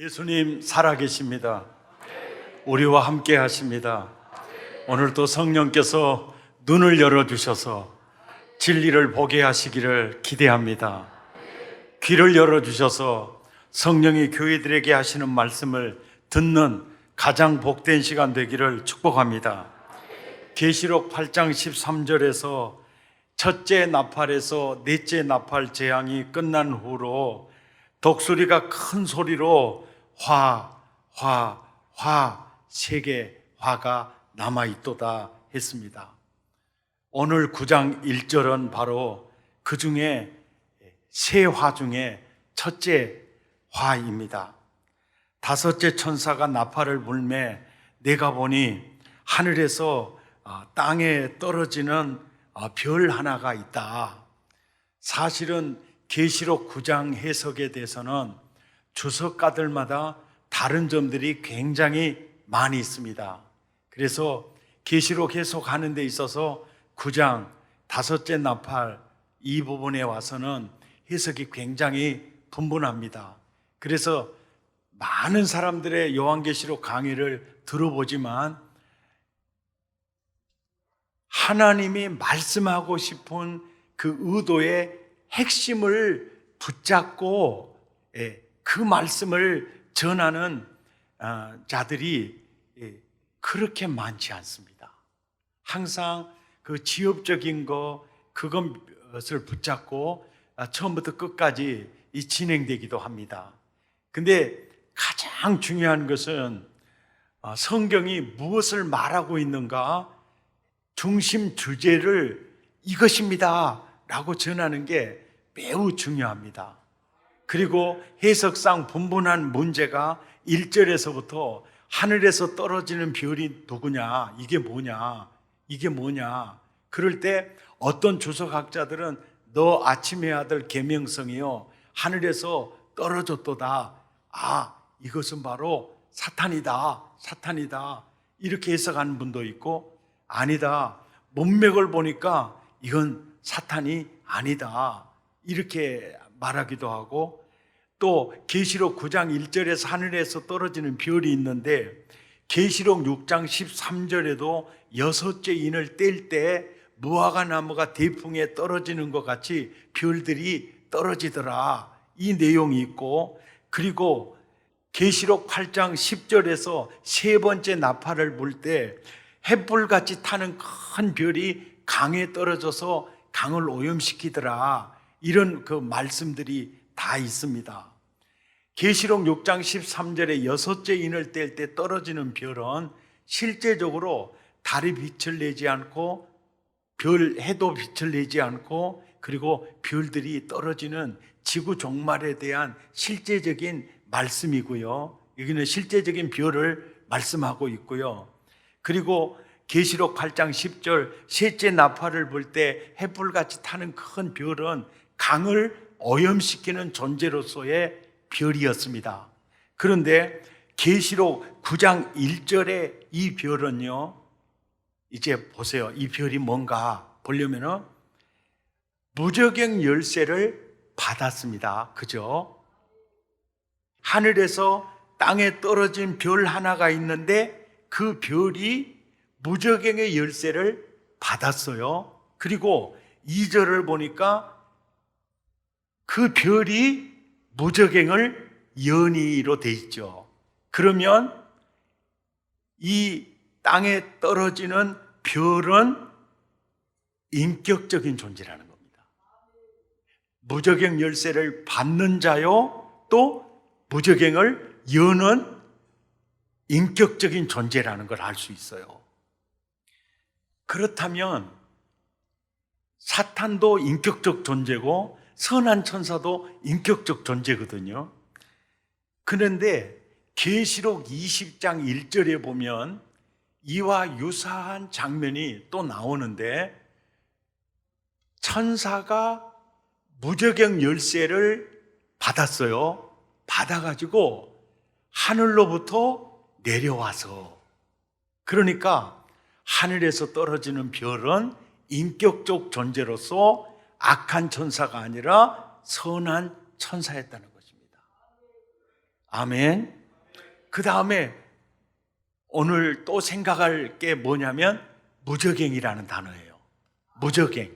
예수님 살아계십니다. 우리와 함께 하십니다. 오늘도 성령께서 눈을 열어주셔서 진리를 보게 하시기를 기대합니다. 귀를 열어주셔서 성령이 교회들에게 하시는 말씀을 듣는 가장 복된 시간 되기를 축복합니다. 계시록 8장 13절에서 첫째 나팔에서 넷째 나팔 재앙이 끝난 후로 독수리가 큰 소리로 화 세 개 화가 남아있도다 했습니다. 오늘 9장 1절은 바로 그 중에 세 화 중에 첫째 화입니다. 다섯째 천사가 나팔을 불매 내가 보니 하늘에서 땅에 떨어지는 별 하나가 있다. 사실은 계시록 9장 해석에 대해서는 주석가들마다 다른 점들이 굉장히 많이 있습니다. 그래서 계시록 해석하는 데 있어서 9장 다섯째 나팔 이 부분에 와서는 해석이 굉장히 분분합니다. 그래서 많은 사람들의 요한계시록 강의를 들어보지만 하나님이 말씀하고 싶은 그 의도의 핵심을 붙잡고 그 말씀을 전하는 자들이 그렇게 많지 않습니다. 항상 그 지엽적인 그것을 붙잡고 처음부터 끝까지 진행되기도 합니다. 근데 가장 중요한 것은 성경이 무엇을 말하고 있는가 중심 주제를 이것입니다 라고 전하는 게 매우 중요합니다. 그리고 해석상 분분한 문제가 1절에서부터 하늘에서 떨어지는 별이 누구냐, 이게 뭐냐, 그럴 때 어떤 주석학자들은 너 아침의 아들 계명성이요 하늘에서 떨어졌도다. 이것은 바로 사탄이다 이렇게 해석하는 분도 있고, 아니다, 문맥을 보니까 이건 사탄이 아니다 이렇게 말하기도 하고, 또 계시록 9장 1절에서 하늘에서 떨어지는 별이 있는데 계시록 6장 13절에도 여섯째 인을 뗄 때 무화과 나무가 대풍에 떨어지는 것 같이 별들이 떨어지더라 이 내용이 있고, 그리고 계시록 8장 10절에서 세 번째 나팔을 불 때 햇불같이 타는 큰 별이 강에 떨어져서 강을 오염시키더라 이런 그 말씀들이 다 있습니다. 계시록 6장 13절에 여섯째 인을 뗄 때 떨어지는 별은 실제적으로 달이 빛을 내지 않고 해도 빛을 내지 않고, 그리고 별들이 떨어지는 지구 종말에 대한 실제적인 말씀이고요. 여기는 실제적인 별을 말씀하고 있고요. 그리고 계시록 8장 10절 셋째 나팔을 불 때 햇불같이 타는 큰 별은 강을 오염시키는 존재로서의 별이었습니다. 그런데 계시록 9장 1절의 이 별은요, 이제 보세요. 이 별이 뭔가 보려면은 무저갱 열쇠를 받았습니다. 그죠? 하늘에서 땅에 떨어진 별 하나가 있는데 그 별이 무저갱의 열쇠를 받았어요. 그리고 2절을 보니까 그 별이 무저갱을 연이로 돼 있죠. 그러면 이 땅에 떨어지는 별은 인격적인 존재라는 겁니다. 무저갱 열쇠를 받는 자요, 또 무저갱을 여는 인격적인 존재라는 걸 알 수 있어요. 그렇다면 사탄도 인격적 존재고 선한 천사도 인격적 존재거든요. 그런데 계시록 20장 1절에 보면 이와 유사한 장면이 또 나오는데, 천사가 무저갱 열쇠를 받았어요. 받아가지고 하늘로부터 내려와서, 그러니까 하늘에서 떨어지는 별은 인격적 존재로서 악한 천사가 아니라 선한 천사였다는 것입니다. 아멘. 그 다음에 오늘 또 생각할 게 뭐냐면 무저갱이라는 단어예요. 무저갱.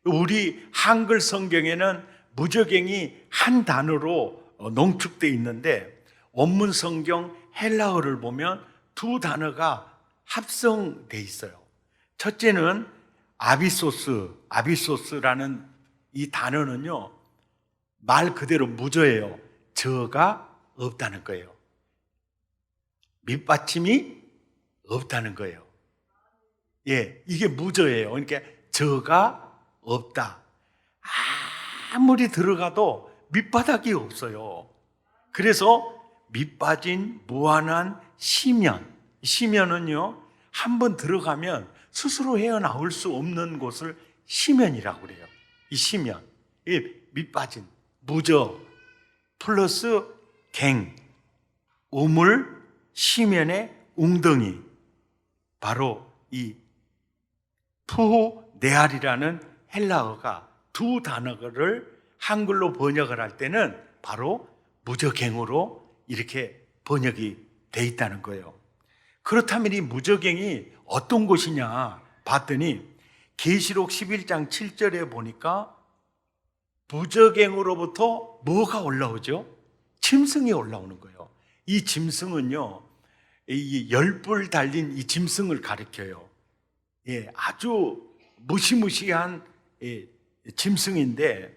우리 한글 성경에는 무저갱이 한 단어로 농축되어 있는데 원문 성경 헬라어를 보면 두 단어가 합성되어 있어요. 첫째는 아비소스라는 이 단어는요, 말 그대로 무저예요. 저가 없다는 거예요. 밑받침이 없다는 거예요. 예, 이게 무저예요. 그러니까 저가 없다. 아무리 들어가도 밑바닥이 없어요. 그래서 밑빠진 무한한 시면은요, 한번 들어가면 스스로 헤어나올 수 없는 곳을 시면이라고 그래요. 이 시면, 이 밑빠진 무저 플러스 갱, 우물, 시면의 웅덩이, 바로 이 푸네알이라는 헬라어가 두 단어를 한글로 번역을 할 때는 바로 무저갱으로 이렇게 번역이 돼 있다는 거예요. 그렇다면 이 무저갱이 어떤 곳이냐 봤더니 계시록 11장 7절에 보니까 무저갱으로부터 뭐가 올라오죠? 짐승이 올라오는 거예요. 이 짐승은요, 이 열불 달린 이 짐승을 가리켜요. 예, 아주 무시무시한 짐승인데,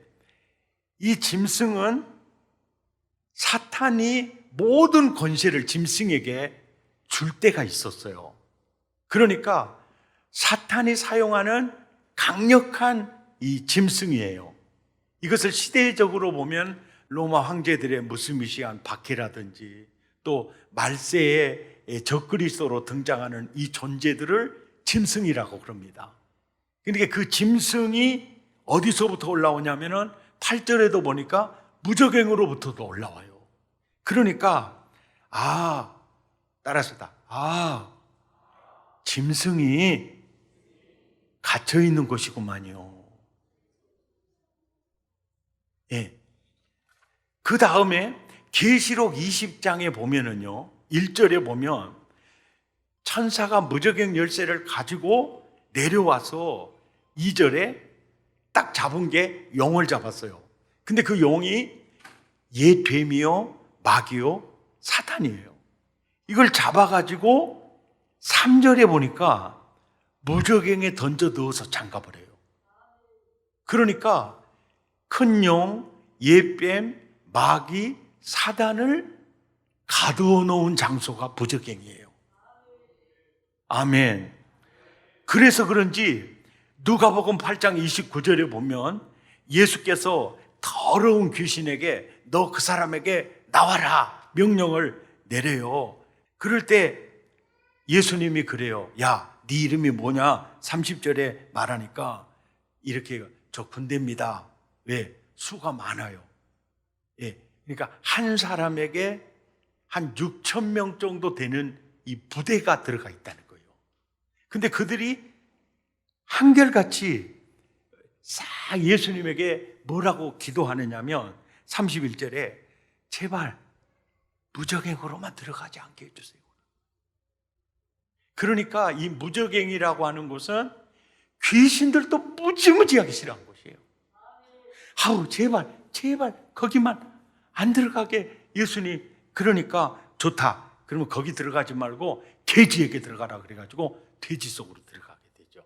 이 짐승은 사탄이 모든 권세를 짐승에게 줄 때가 있었어요. 그러니까 사탄이 사용하는 강력한 이 짐승이에요. 이것을 시대적으로 보면 로마 황제들의 무시무시한 박해라든지 또 말세의 적그리스도로 등장하는 이 존재들을 짐승이라고 그럽니다. 그러니까 그 짐승이 어디서부터 올라오냐면은 8절에도 보니까 무저갱으로부터도 올라와요. 그러니까 따라서다. 짐승이 갇혀 있는 곳이구만요. 예. 그 다음에 계시록 20장에 보면은요, 1절에 보면 천사가 무저갱 열쇠를 가지고 내려와서 2절에 딱 잡은 게 용을 잡았어요. 근데 그 용이 옛뱀이요, 마귀요, 사탄이에요. 이걸 잡아가지고 3절에 보니까 무저갱에 던져 넣어서 잠가버려요. 그러니까 큰 용, 옛뱀, 마귀, 사단을 가두어 놓은 장소가 무저갱이에요. 아멘. 그래서 그런지 누가복음 8장 29절에 보면 예수께서 더러운 귀신에게 너 그 사람에게 나와라 명령을 내려요. 그럴 때 예수님이 그래요. 야, 네 이름이 뭐냐? 30절에 말하니까 이렇게 저 군대입니다. 왜? 수가 많아요. 예, 그러니까 한 사람에게 한 6천 명 정도 되는 이 부대가 들어가 있다는 거예요. 근데 그들이 한결같이 싹 예수님에게 뭐라고 기도하느냐면 31절에 제발 무저갱으로만 들어가지 않게 해주세요. 그러니까 이 무저갱이라고 하는 곳은 귀신들도 무지무지하게 싫어한 곳이에요. 제발 거기만 안 들어가게 예수님. 그러니까 좋다. 그러면 거기 들어가지 말고 돼지에게 들어가라 그래가지고 돼지 속으로 들어가게 되죠.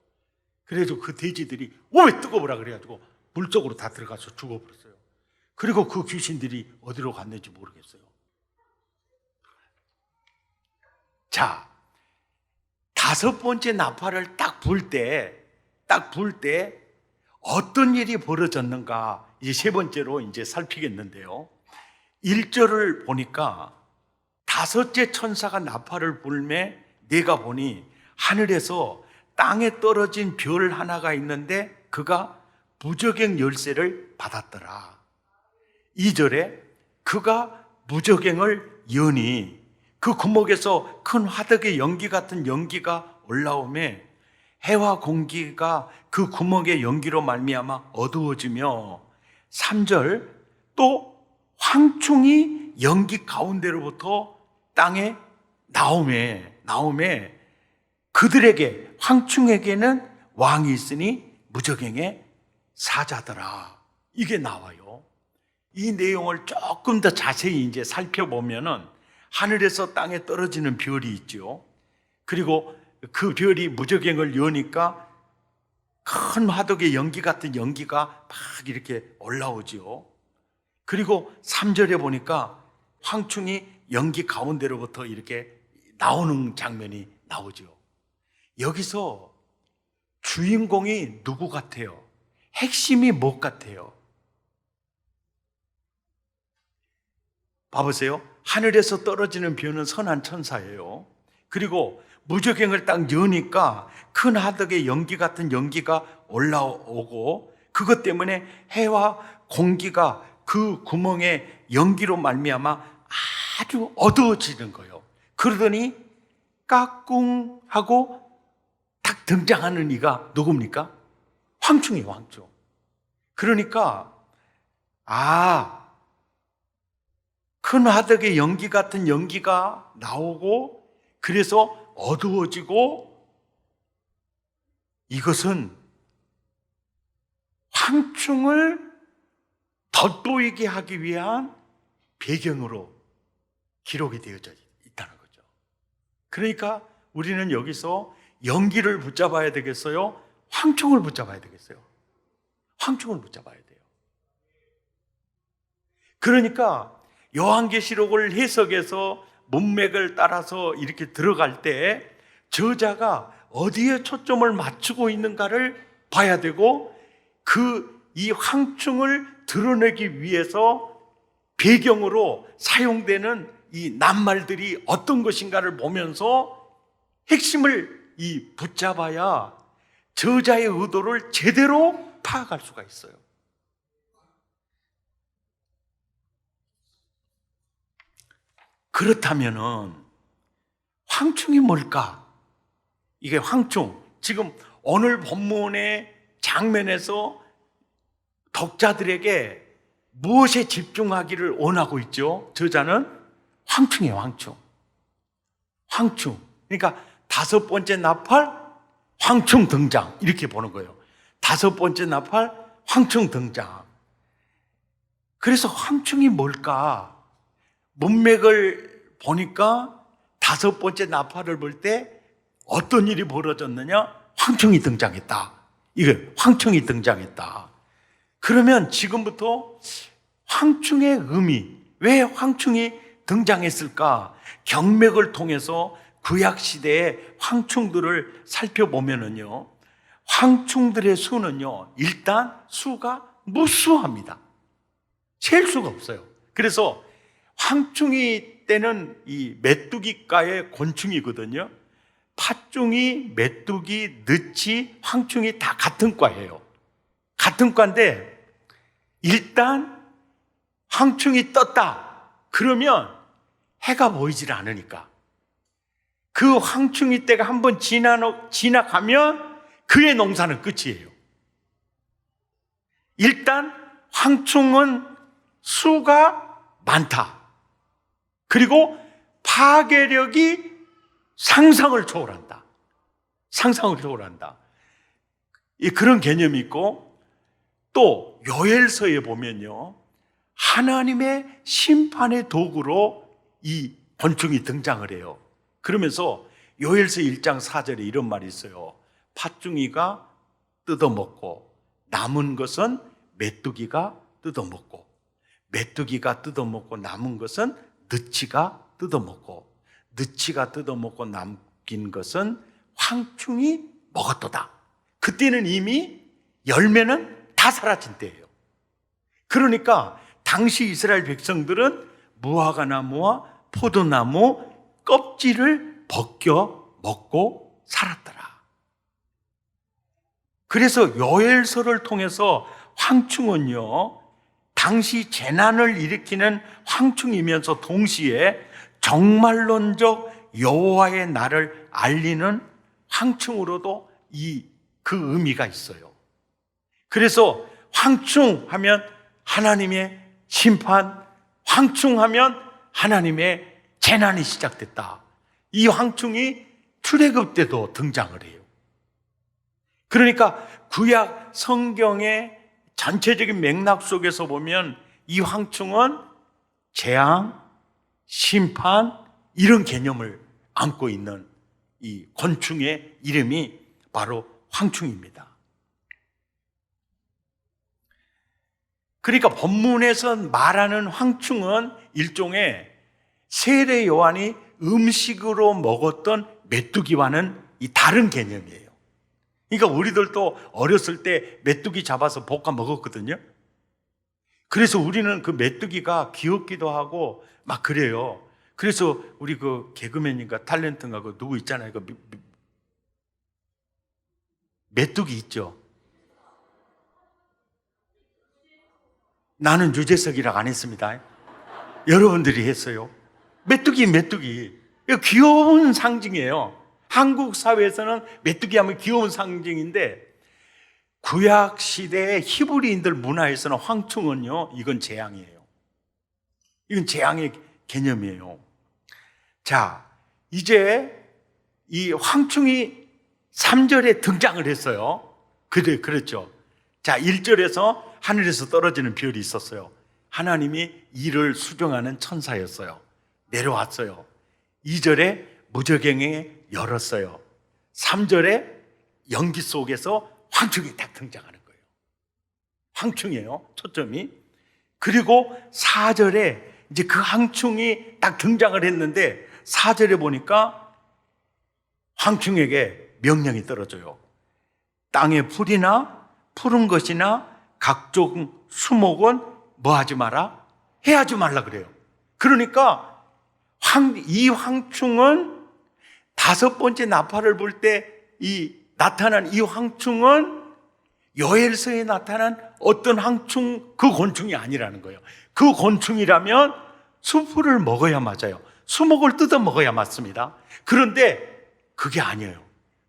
그래서 그 돼지들이 왜 뜨거워라 그래가지고 물 속으로 다 들어가서 죽어버렸어요. 그리고 그 귀신들이 어디로 갔는지 모르겠어요. 자, 5번째 나팔을 딱 불 때 어떤 일이 벌어졌는가 이제 3번째로 이제 살피겠는데요. 1절을 보니까 5째 천사가 나팔을 불매 내가 보니 하늘에서 땅에 떨어진 별 하나가 있는데 그가 무저갱 열쇠를 받았더라. 2절에 그가 무저갱을 여니 그 구멍에서 큰 화덕의 연기 같은 연기가 올라오매 해와 공기가 그 구멍의 연기로 말미암아 어두워지며 3절 또 황충이 연기 가운데로부터 땅에 나오매 그들에게, 황충에게는 왕이 있으니 무저갱의 사자더라. 이게 나와요. 이 내용을 조금 더 자세히 이제 살펴보면은 하늘에서 땅에 떨어지는 별이 있죠. 그리고 그 별이 무저갱을 여니까 큰 화덕의 연기 같은 연기가 막 이렇게 올라오죠. 그리고 3절에 보니까 황충이 연기 가운데로부터 이렇게 나오는 장면이 나오죠. 여기서 주인공이 누구 같아요? 핵심이 뭐 같아요? 봐보세요. 하늘에서 떨어지는 별은 선한 천사예요. 그리고 무저갱을 딱 여니까 큰 하덕의 연기 같은 연기가 올라오고, 그것 때문에 해와 공기가 그 구멍에 연기로 말미암아 아주 어두워지는 거예요. 그러더니 까꿍 하고 딱 등장하는 이가 누굽니까? 황충이에요, 황충. 그러니까 큰 화덕의 연기 같은 연기가 나오고, 그래서 어두워지고, 이것은 황충을 돋보이게 하기 위한 배경으로 기록이 되어져 있다는 거죠. 그러니까 우리는 여기서 연기를 붙잡아야 되겠어요? 황충을 붙잡아야 되겠어요? 황충을 붙잡아야 돼요. 그러니까 요한계시록을 해석해서 문맥을 따라서 이렇게 들어갈 때 저자가 어디에 초점을 맞추고 있는가를 봐야 되고, 이 황충을 드러내기 위해서 배경으로 사용되는 이 낱말들이 어떤 것인가를 보면서 핵심을 붙잡아야 저자의 의도를 제대로 파악할 수가 있어요. 그렇다면은 황충이 뭘까? 이게 황충, 지금 오늘 본문의 장면에서 독자들에게 무엇에 집중하기를 원하고 있죠? 저자는 황충이에요, 황충. 황충. 그러니까 5번째 나팔, 황충 등장. 이렇게 보는 거예요. 5번째 나팔, 황충 등장. 그래서 황충이 뭘까? 문맥을 보니까 5번째 나팔을 볼 때 어떤 일이 벌어졌느냐? 황충이 등장했다. 이게 황충이 등장했다. 그러면 지금부터 황충의 의미, 왜 황충이 등장했을까? 경맥을 통해서 구약시대의 황충들을 살펴보면은요, 황충들의 수는요, 일단 수가 무수합니다. 셀 수가 없어요. 그래서 황충이 때는 이 메뚜기과의 곤충이거든요. 팥종이, 메뚜기, 느치, 황충이 다 같은 과예요. 같은 과인데 일단 황충이 떴다 그러면 해가 보이질 않으니까 그 황충이 때가 한번 지나가면 그의 농사는 끝이에요. 일단 황충은 수가 많다. 그리고 파괴력이 상상을 초월한다. 상상을 초월한다. 그런 개념이 있고, 또 요엘서에 보면요, 하나님의 심판의 도구로 이 곤충이 등장을 해요. 그러면서 요엘서 1장 4절에 이런 말이 있어요. 팥중이가 뜯어먹고 남은 것은 메뚜기가 뜯어먹고, 메뚜기가 뜯어먹고 남은 것은 느치가 뜯어먹고, 느치가 뜯어먹고 남긴 것은 황충이 먹었도다. 그때는 이미 열매는 다 사라진 때예요. 그러니까 당시 이스라엘 백성들은 무화과나무와 포도나무 껍질을 벗겨 먹고 살았더라. 그래서 요엘서를 통해서 황충은요, 당시 재난을 일으키는 황충이면서 동시에 정말론적 여호와의 날을 알리는 황충으로도 그 의미가 있어요. 그래서 황충 하면 하나님의 심판, 황충하면 하나님의 재난이 시작됐다. 이 황충이 출애굽 때도 등장을 해요. 그러니까 구약 성경의 전체적인 맥락 속에서 보면 이 황충은 재앙, 심판 이런 개념을 안고 있는 이 곤충의 이름이 바로 황충입니다. 그러니까 본문에서 말하는 황충은 일종의 세례 요한이 음식으로 먹었던 메뚜기와는 이 다른 개념이에요. 그러니까 우리들도 어렸을 때 메뚜기 잡아서 볶아 먹었거든요. 그래서 우리는 그 메뚜기가 귀엽기도 하고 막 그래요. 그래서 우리 그 개그맨인가 탤런트인가 그 누구 있잖아요. 그 메뚜기 있죠. 나는 유재석이라고 안 했습니다. 여러분들이 했어요. 메뚜기. 이거 귀여운 상징이에요. 한국 사회에서는 메뚜기 하면 귀여운 상징인데 구약 시대의 히브리인들 문화에서는 황충은요, 이건 재앙이에요. 이건 재앙의 개념이에요. 자, 이제 이 황충이 3절에 등장을 했어요. 그렇죠. 자, 1절에서 하늘에서 떨어지는 별이 있었어요. 하나님이 이를 수정하는 천사였어요. 내려왔어요. 2절에 무저갱에 열었어요. 3절에 연기 속에서 황충이 딱 등장하는 거예요. 황충이에요, 초점이. 그리고 4절에 이제 그 황충이 딱 등장을 했는데 4절에 보니까 황충에게 명령이 떨어져요. 땅의 풀이나 푸른 것이나 각종 수목은 뭐 하지 마라? 해하지 말라 그래요. 그러니까 이 황충은 5번째 나팔을 불 때 나타난 이 황충은 요엘서에 나타난 어떤 황충, 그 곤충이 아니라는 거예요. 그 곤충이라면 수풀을 먹어야 맞아요. 수목을 뜯어 먹어야 맞습니다. 그런데 그게 아니에요.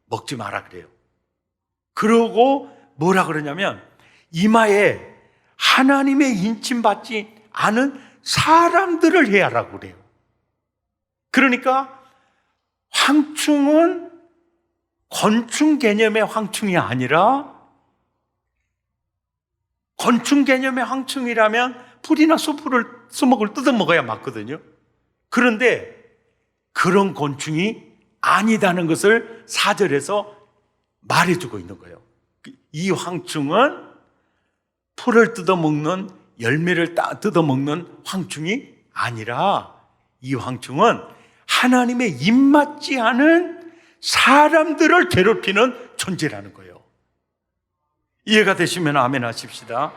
먹지 마라 그래요. 그러고 뭐라 그러냐면 이마에 하나님의 인침받지 않은 사람들을 해하라고 그래요. 그러니까 황충은 곤충 개념의 황충이 아니라, 곤충 개념의 황충이라면 풀이나 수목을 뜯어 먹어야 맞거든요. 그런데 그런 곤충이 아니다는 것을 4절에서 말해주고 있는 거예요. 이 황충은 풀을 뜯어먹는, 열매를 뜯어먹는 황충이 아니라 이 황충은 하나님의 입맞지 않은 사람들을 괴롭히는 존재라는 거예요. 이해가 되시면 아멘 하십시다.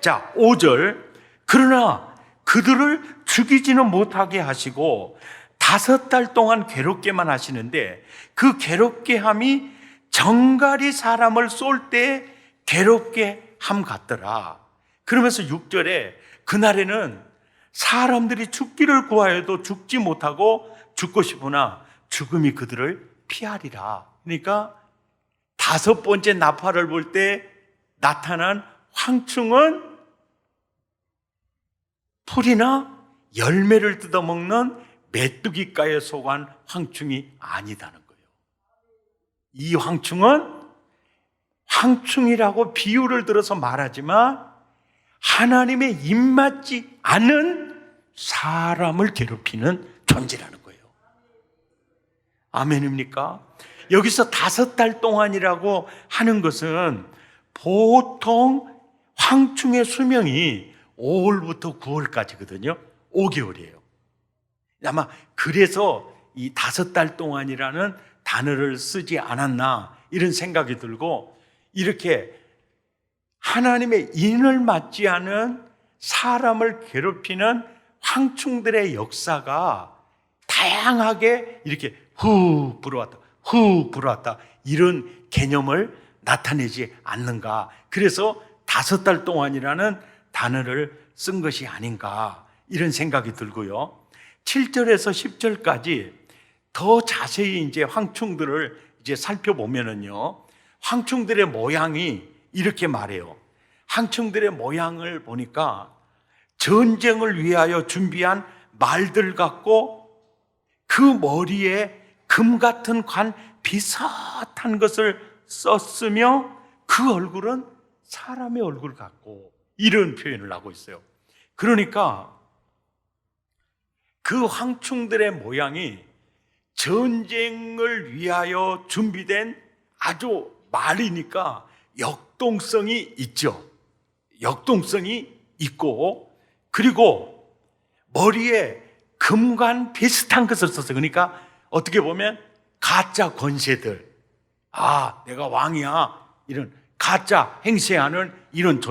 자, 5절. 그러나 그들을 죽이지는 못하게 하시고 5달 동안 괴롭게만 하시는데 그 괴롭게 함이 정갈이 사람을 쏠 때 괴롭게 함 같더라. 그러면서 6절에 그날에는 사람들이 죽기를 구하여도 죽지 못하고 죽고 싶으나 죽음이 그들을 피하리라. 그러니까 5번째 나팔을 불 때 나타난 황충은 풀이나 열매를 뜯어먹는 메뚜기가에 속한 황충이 아니다는 거예요. 이 황충은 황충이라고 비유를 들어서 말하지만 하나님의 입맞지 않은 사람을 괴롭히는 존재라는 거예요. 아멘입니까? 여기서 5달 동안이라고 하는 것은 보통 황충의 수명이 5월부터 9월까지거든요. 5개월이에요. 아마 그래서 이 5달 동안이라는 단어를 쓰지 않았나 이런 생각이 들고, 이렇게 하나님의 인을 맞지 않은 사람을 괴롭히는 황충들의 역사가 다양하게 이렇게 후 불어왔다, 후 불어왔다 이런 개념을 나타내지 않는가. 그래서 5달 동안이라는 단어를 쓴 것이 아닌가 이런 생각이 들고요. 7절에서 10절까지 더 자세히 이제 황충들을 이제 살펴보면은요, 황충들의 모양이 이렇게 말해요. 황충들의 모양을 보니까 전쟁을 위하여 준비한 말들 같고 그 머리에 금 같은 관 비슷한 것을 썼으며 그 얼굴은 사람의 얼굴 같고, 이런 표현을 하고 있어요. 그러니까 그 황충들의 모양이 전쟁을 위하여 준비된 아주 말이니까 역동성이 있죠. 역동성이 있고, 그리고 머리에 금관 비슷한 것을 썼어요. 그러니까 어떻게 보면 가짜 권세들, 내가 왕이야, 이런 가짜 행세하는 이런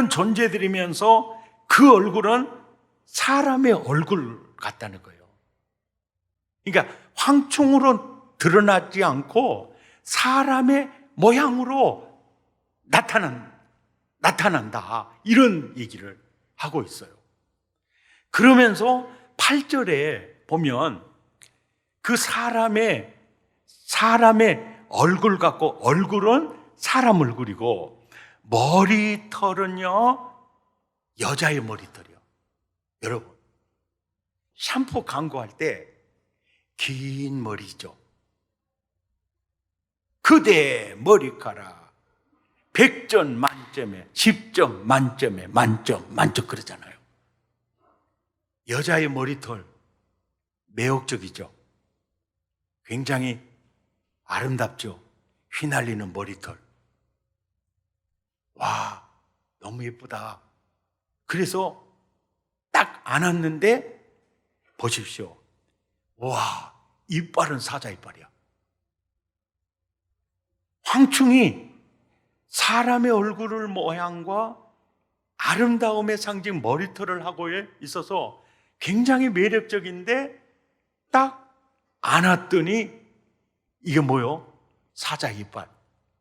존재들이면서 그 얼굴은 사람의 얼굴 같다는 거예요. 그러니까 황충으로 드러나지 않고 사람의 모양으로 나타난다, 이런 얘기를 하고 있어요. 그러면서 8절에 보면 그 사람의 얼굴 같고, 얼굴은 사람 얼굴이고 머리털은요 여자의 머리털이요. 여러분, 샴푸 광고할 때 긴 머리죠. 그대 머리카락 100점 만점에 10점 만점에 만점 그러잖아요. 여자의 머리털 매혹적이죠. 굉장히 아름답죠. 휘날리는 머리털. 와, 너무 예쁘다. 그래서 딱 안았는데 보십시오. 와, 이빨은 사자 이빨이야. 황충이 사람의 얼굴을 모양과 아름다움의 상징 머리털을 하고 있어서 굉장히 매력적인데, 딱 안았더니 이게 뭐요? 사자 이빨.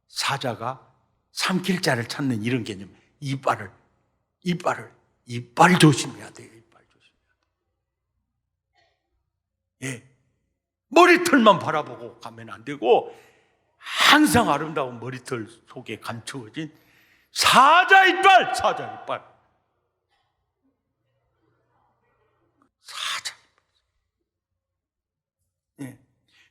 사자가 삼킬 자를 찾는 이런 개념. 이빨 조심해야 돼요. 이빨 조심해야 돼요. 예. 머리털만 바라보고 가면 안 되고, 항상 아름다운 머리털 속에 감추어진 사자 이빨. 예.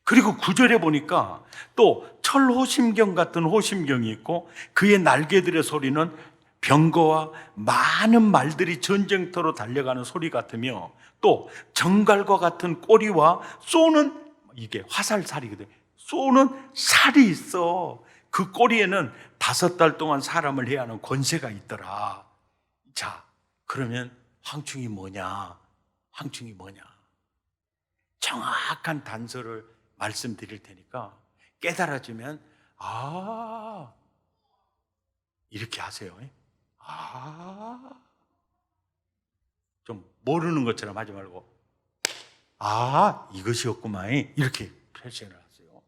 그리고 9절에 보니까 또 철호심경 같은 호심경이 있고, 그의 날개들의 소리는 병거와 많은 말들이 전쟁터로 달려가는 소리 같으며, 또 정갈과 같은 꼬리와 쏘는, 이게 화살살이거든, 쏘는 살이 있어. 그 꼬리에는 5달 동안 사람을 해야 하는 권세가 있더라. 자, 그러면 황충이 뭐냐? 정확한 단서를 말씀드릴 테니까 깨달아지면, 이렇게 하세요. 좀 모르는 것처럼 하지 말고, 이것이었구만, 이렇게 표시를 하세요.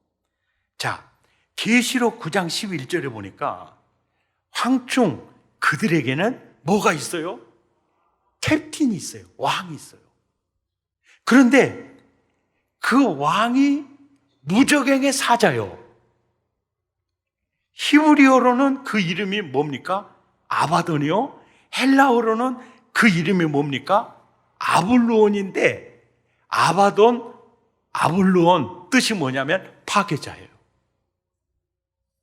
자, 계시록 9장 11절에 보니까 황충, 그들에게는 뭐가 있어요? 캡틴이 있어요. 왕이 있어요. 그런데 그 왕이 무저갱의 사자요. 히브리어로는 그 이름이 뭡니까? 아바돈이요. 헬라어로는 그 이름이 뭡니까? 아블루온인데, 아바돈, 아블루온 뜻이 뭐냐면 파괴자예요.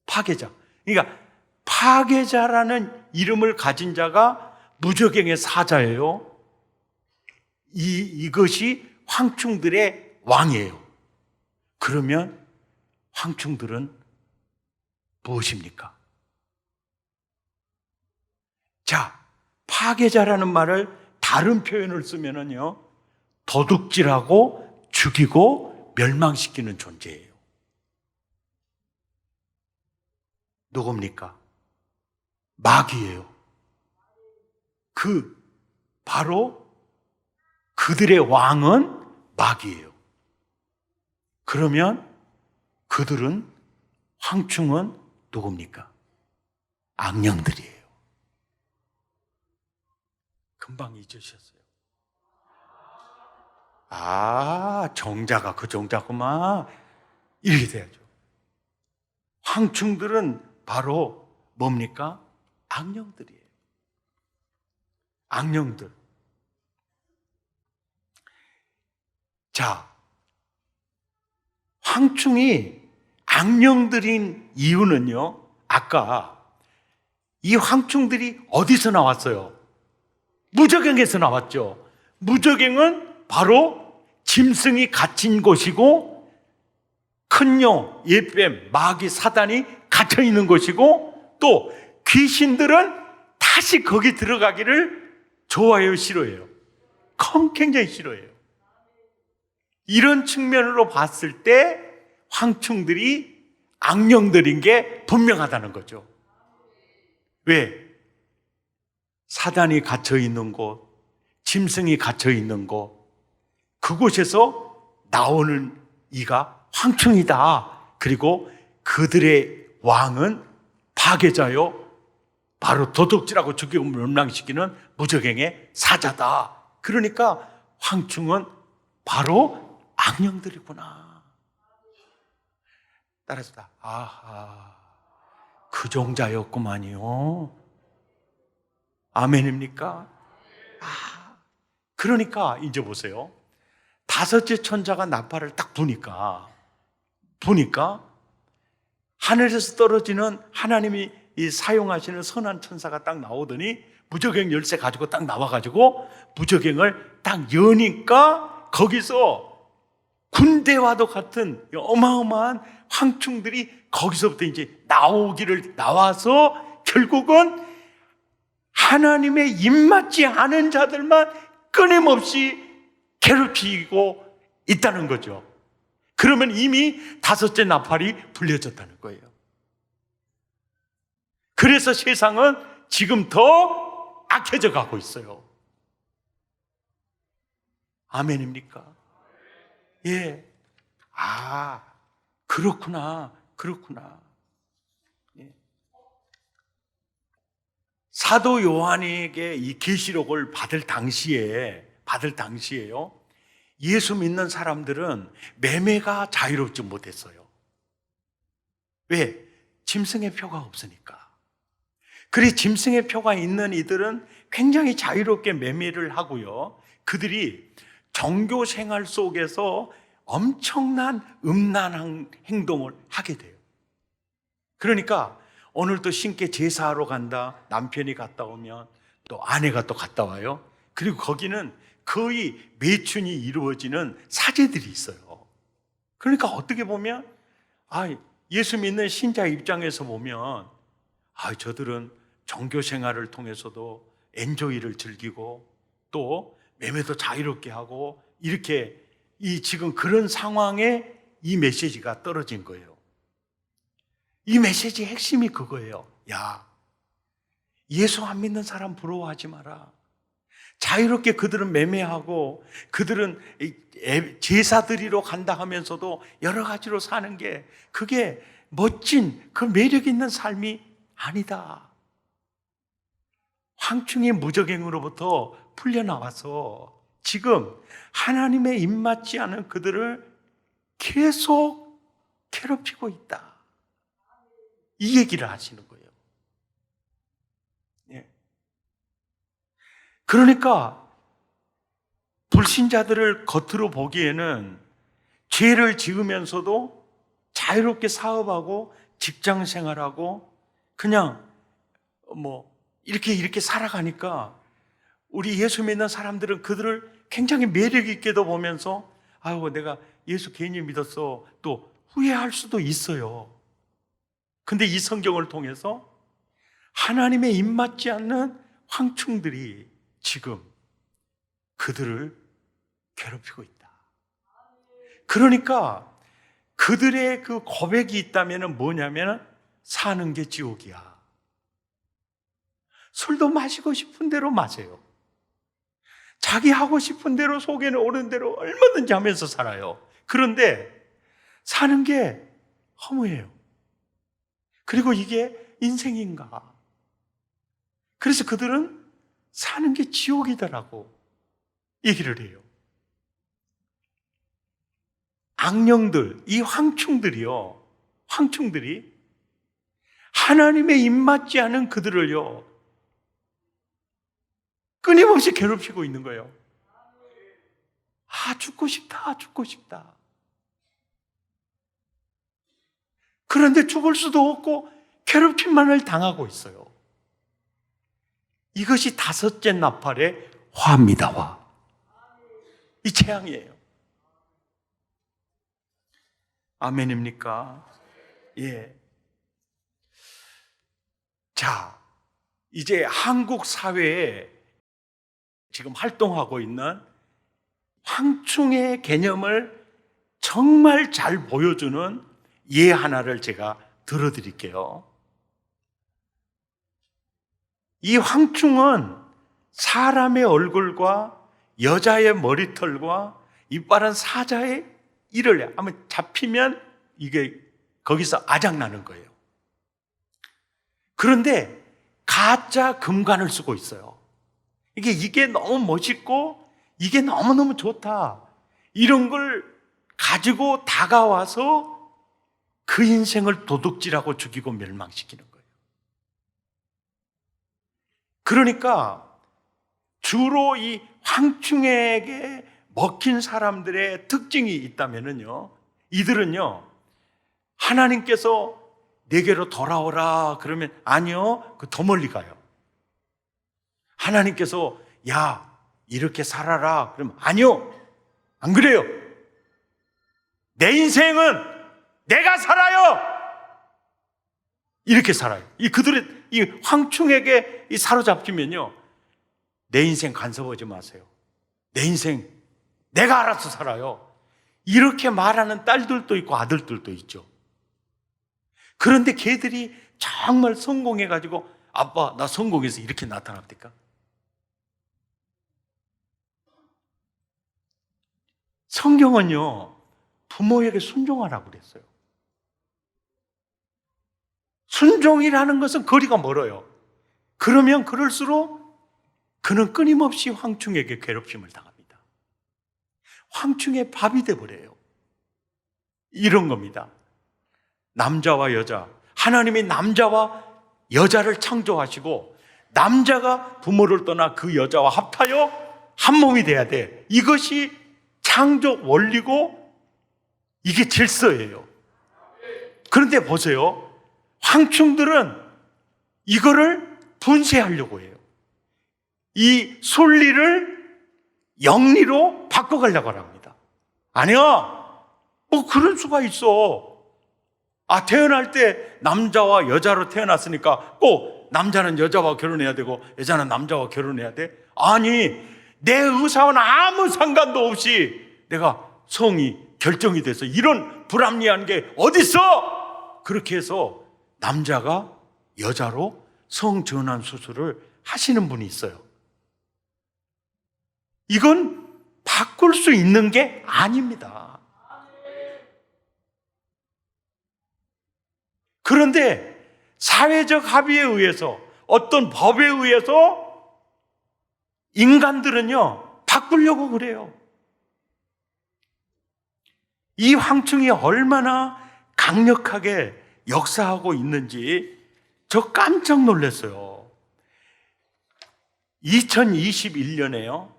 파괴자. 그러니까 파괴자라는 이름을 가진 자가 무저갱의 사자예요. 이것이 황충들의 왕이에요. 그러면 황충들은 무엇입니까? 자, 파괴자라는 말을 다른 표현을 쓰면은요, 도둑질하고 죽이고 멸망시키는 존재예요. 누굽니까? 마귀예요. 바로 그들의 왕은 마귀예요. 그러면 그들은, 황충은 누굽니까? 악령들이에요. 금방 잊으셨어요. 정자가 그 정자구만, 이렇게 돼야죠. 황충들은 바로 뭡니까? 악령들이에요. 악령들. 자, 황충이 악령들인 이유는요, 아까 이 황충들이 어디서 나왔어요? 무저갱에서 나왔죠. 무저갱은 바로 짐승이 갇힌 곳이고 큰 용, 예뱀, 마귀, 사단이 갇혀 있는 곳이고 또 귀신들은 다시 거기 들어가기를 좋아해요, 싫어해요? 굉장히 싫어해요. 이런 측면으로 봤을 때 황충들이 악령들인 게 분명하다는 거죠. 왜? 사단이 갇혀 있는 곳, 짐승이 갇혀 있는 곳, 그곳에서 나오는 이가 황충이다. 그리고 그들의 왕은 파괴자요, 바로 도둑질하고 죽이고 멸망시키는 무저갱의 사자다. 그러니까 황충은 바로 악령들이구나. 따라서 아하, 그 종자였구만요. 아멘입니까? 그러니까 이제 보세요. 다섯째 천자가 나팔을 딱 부니까 하늘에서 떨어지는 하나님이 이 사용하시는 선한 천사가 딱 나오더니 무저갱 열쇠 가지고 딱 나와가지고 무저갱을 딱 여니까 거기서 군대와도 같은 어마어마한 황충들이 거기서부터 이제 나와서 결국은 하나님의 입맞지 않은 자들만 끊임없이 괴롭히고 있다는 거죠. 그러면 이미 다섯째 나팔이 불려졌다는 거예요. 그래서 세상은 지금 더 악해져 가고 있어요. 아멘입니까? 예. 그렇구나. 예. 사도 요한에게 이 계시록을 받을 당시에요. 예수 믿는 사람들은 매매가 자유롭지 못했어요. 왜? 짐승의 표가 없으니까. 그리 짐승의 표가 있는 이들은 굉장히 자유롭게 매매를 하고요. 그들이 종교 생활 속에서 엄청난 음란한 행동을 하게 돼요. 그러니까 오늘도 신께 제사하러 간다. 남편이 갔다 오면 또 아내가 또 갔다 와요. 그리고 거기는 거의 매춘이 이루어지는 사제들이 있어요. 그러니까 어떻게 보면 예수 믿는 신자 입장에서 보면 저들은 종교 생활을 통해서도 엔조이를 즐기고 또 매매도 자유롭게 하고 이렇게 지금 그런 상황에 이 메시지가 떨어진 거예요. 이 메시지의 핵심이 그거예요. 야, 예수 안 믿는 사람 부러워하지 마라. 자유롭게 그들은 매매하고 그들은 제사 드리러 간다 하면서도 여러 가지로 사는 게 그게 멋진 그 매력 있는 삶이 아니다. 황충의 무저갱으로부터 풀려나와서 지금 하나님의 입맞지 않은 그들을 계속 괴롭히고 있다. 이 얘기를 하시는 거예요. 예. 그러니까 불신자들을 겉으로 보기에는 죄를 지으면서도 자유롭게 사업하고 직장 생활하고 그냥 이렇게 살아가니까 우리 예수 믿는 사람들은 그들을 굉장히 매력 있게도 보면서 내가 예수 괜히 믿었어 또 후회할 수도 있어요. 근데 이 성경을 통해서 하나님의 입맞지 않는 황충들이 지금 그들을 괴롭히고 있다. 그러니까 그들의 그 고백이 있다면 뭐냐면 사는 게 지옥이야. 술도 마시고 싶은 대로 마세요. 자기 하고 싶은 대로 속에는 오는 대로 얼마든지 하면서 살아요. 그런데 사는 게 허무해요. 그리고 이게 인생인가? 그래서 그들은 사는 게 지옥이다라고 얘기를 해요. 악령들, 이 황충들이 하나님의 입맞지 않은 그들을요 끊임없이 괴롭히고 있는 거예요. 아, 죽고 싶다, 죽고 싶다. 그런데 죽을 수도 없고 괴롭힘만을 당하고 있어요. 이것이 다섯째 나팔의 화입니다, 화. 이 재앙이에요. 아멘입니까? 예. 자, 이제 한국 사회에 지금 활동하고 있는 황충의 개념을 정말 잘 보여주는 예 하나를 제가 들어드릴게요. 이 황충은 사람의 얼굴과 여자의 머리털과 이빨은 사자의 이를 한번 잡히면 이게 거기서 아작나는 거예요. 그런데 가짜 금관을 쓰고 있어요. 이게 너무 멋있고 이게 너무너무 좋다. 이런 걸 가지고 다가와서 그 인생을 도둑질하고 죽이고 멸망시키는 거예요. 그러니까 주로 이 황충에게 먹힌 사람들의 특징이 있다면요, 이들은요, 하나님께서 내게로 돌아오라 그러면 아니요, 더 멀리 가요. 하나님께서 야, 이렇게 살아라 그러면 아니요, 안 그래요. 내 인생은 내가 살아요. 이렇게 살아요. 그들의 이 황충에게 사로잡히면요, 내 인생 간섭하지 마세요. 내 인생 내가 알아서 살아요. 이렇게 말하는 딸들도 있고 아들들도 있죠. 그런데 걔들이 정말 성공해가지고 아빠 나 성공해서 이렇게 나타납니까? 성경은요, 부모에게 순종하라고 그랬어요. 순종이라는 것은 거리가 멀어요. 그러면 그럴수록 그는 끊임없이 황충에게 괴롭힘을 당합니다. 황충의 밥이 돼버려요. 이런 겁니다. 남자와 여자, 하나님이 남자와 여자를 창조하시고 남자가 부모를 떠나 그 여자와 합하여 한 몸이 돼야 돼. 이것이 창조 원리고 이게 질서예요. 그런데 보세요, 황충들은 이거를 분쇄하려고 해요. 이 순리를 영리로 바꿔가려고 합니다. 아니야, 뭐 그런 수가 있어. 아, 태어날 때 남자와 여자로 태어났으니까 꼭 남자는 여자와 결혼해야 되고 여자는 남자와 결혼해야 돼? 아니, 내 의사와는 아무 상관도 없이 내가 성이 결정이 돼서 이런 불합리한 게 어딨어? 그렇게 해서 남자가 여자로 성전환 수술을 하시는 분이 있어요. 이건 바꿀 수 있는 게 아닙니다. 그런데 사회적 합의에 의해서, 어떤 법에 의해서 인간들은요, 바꾸려고 그래요. 이 황충이 얼마나 강력하게 역사하고 있는지 저 깜짝 놀랐어요. 2021년에요,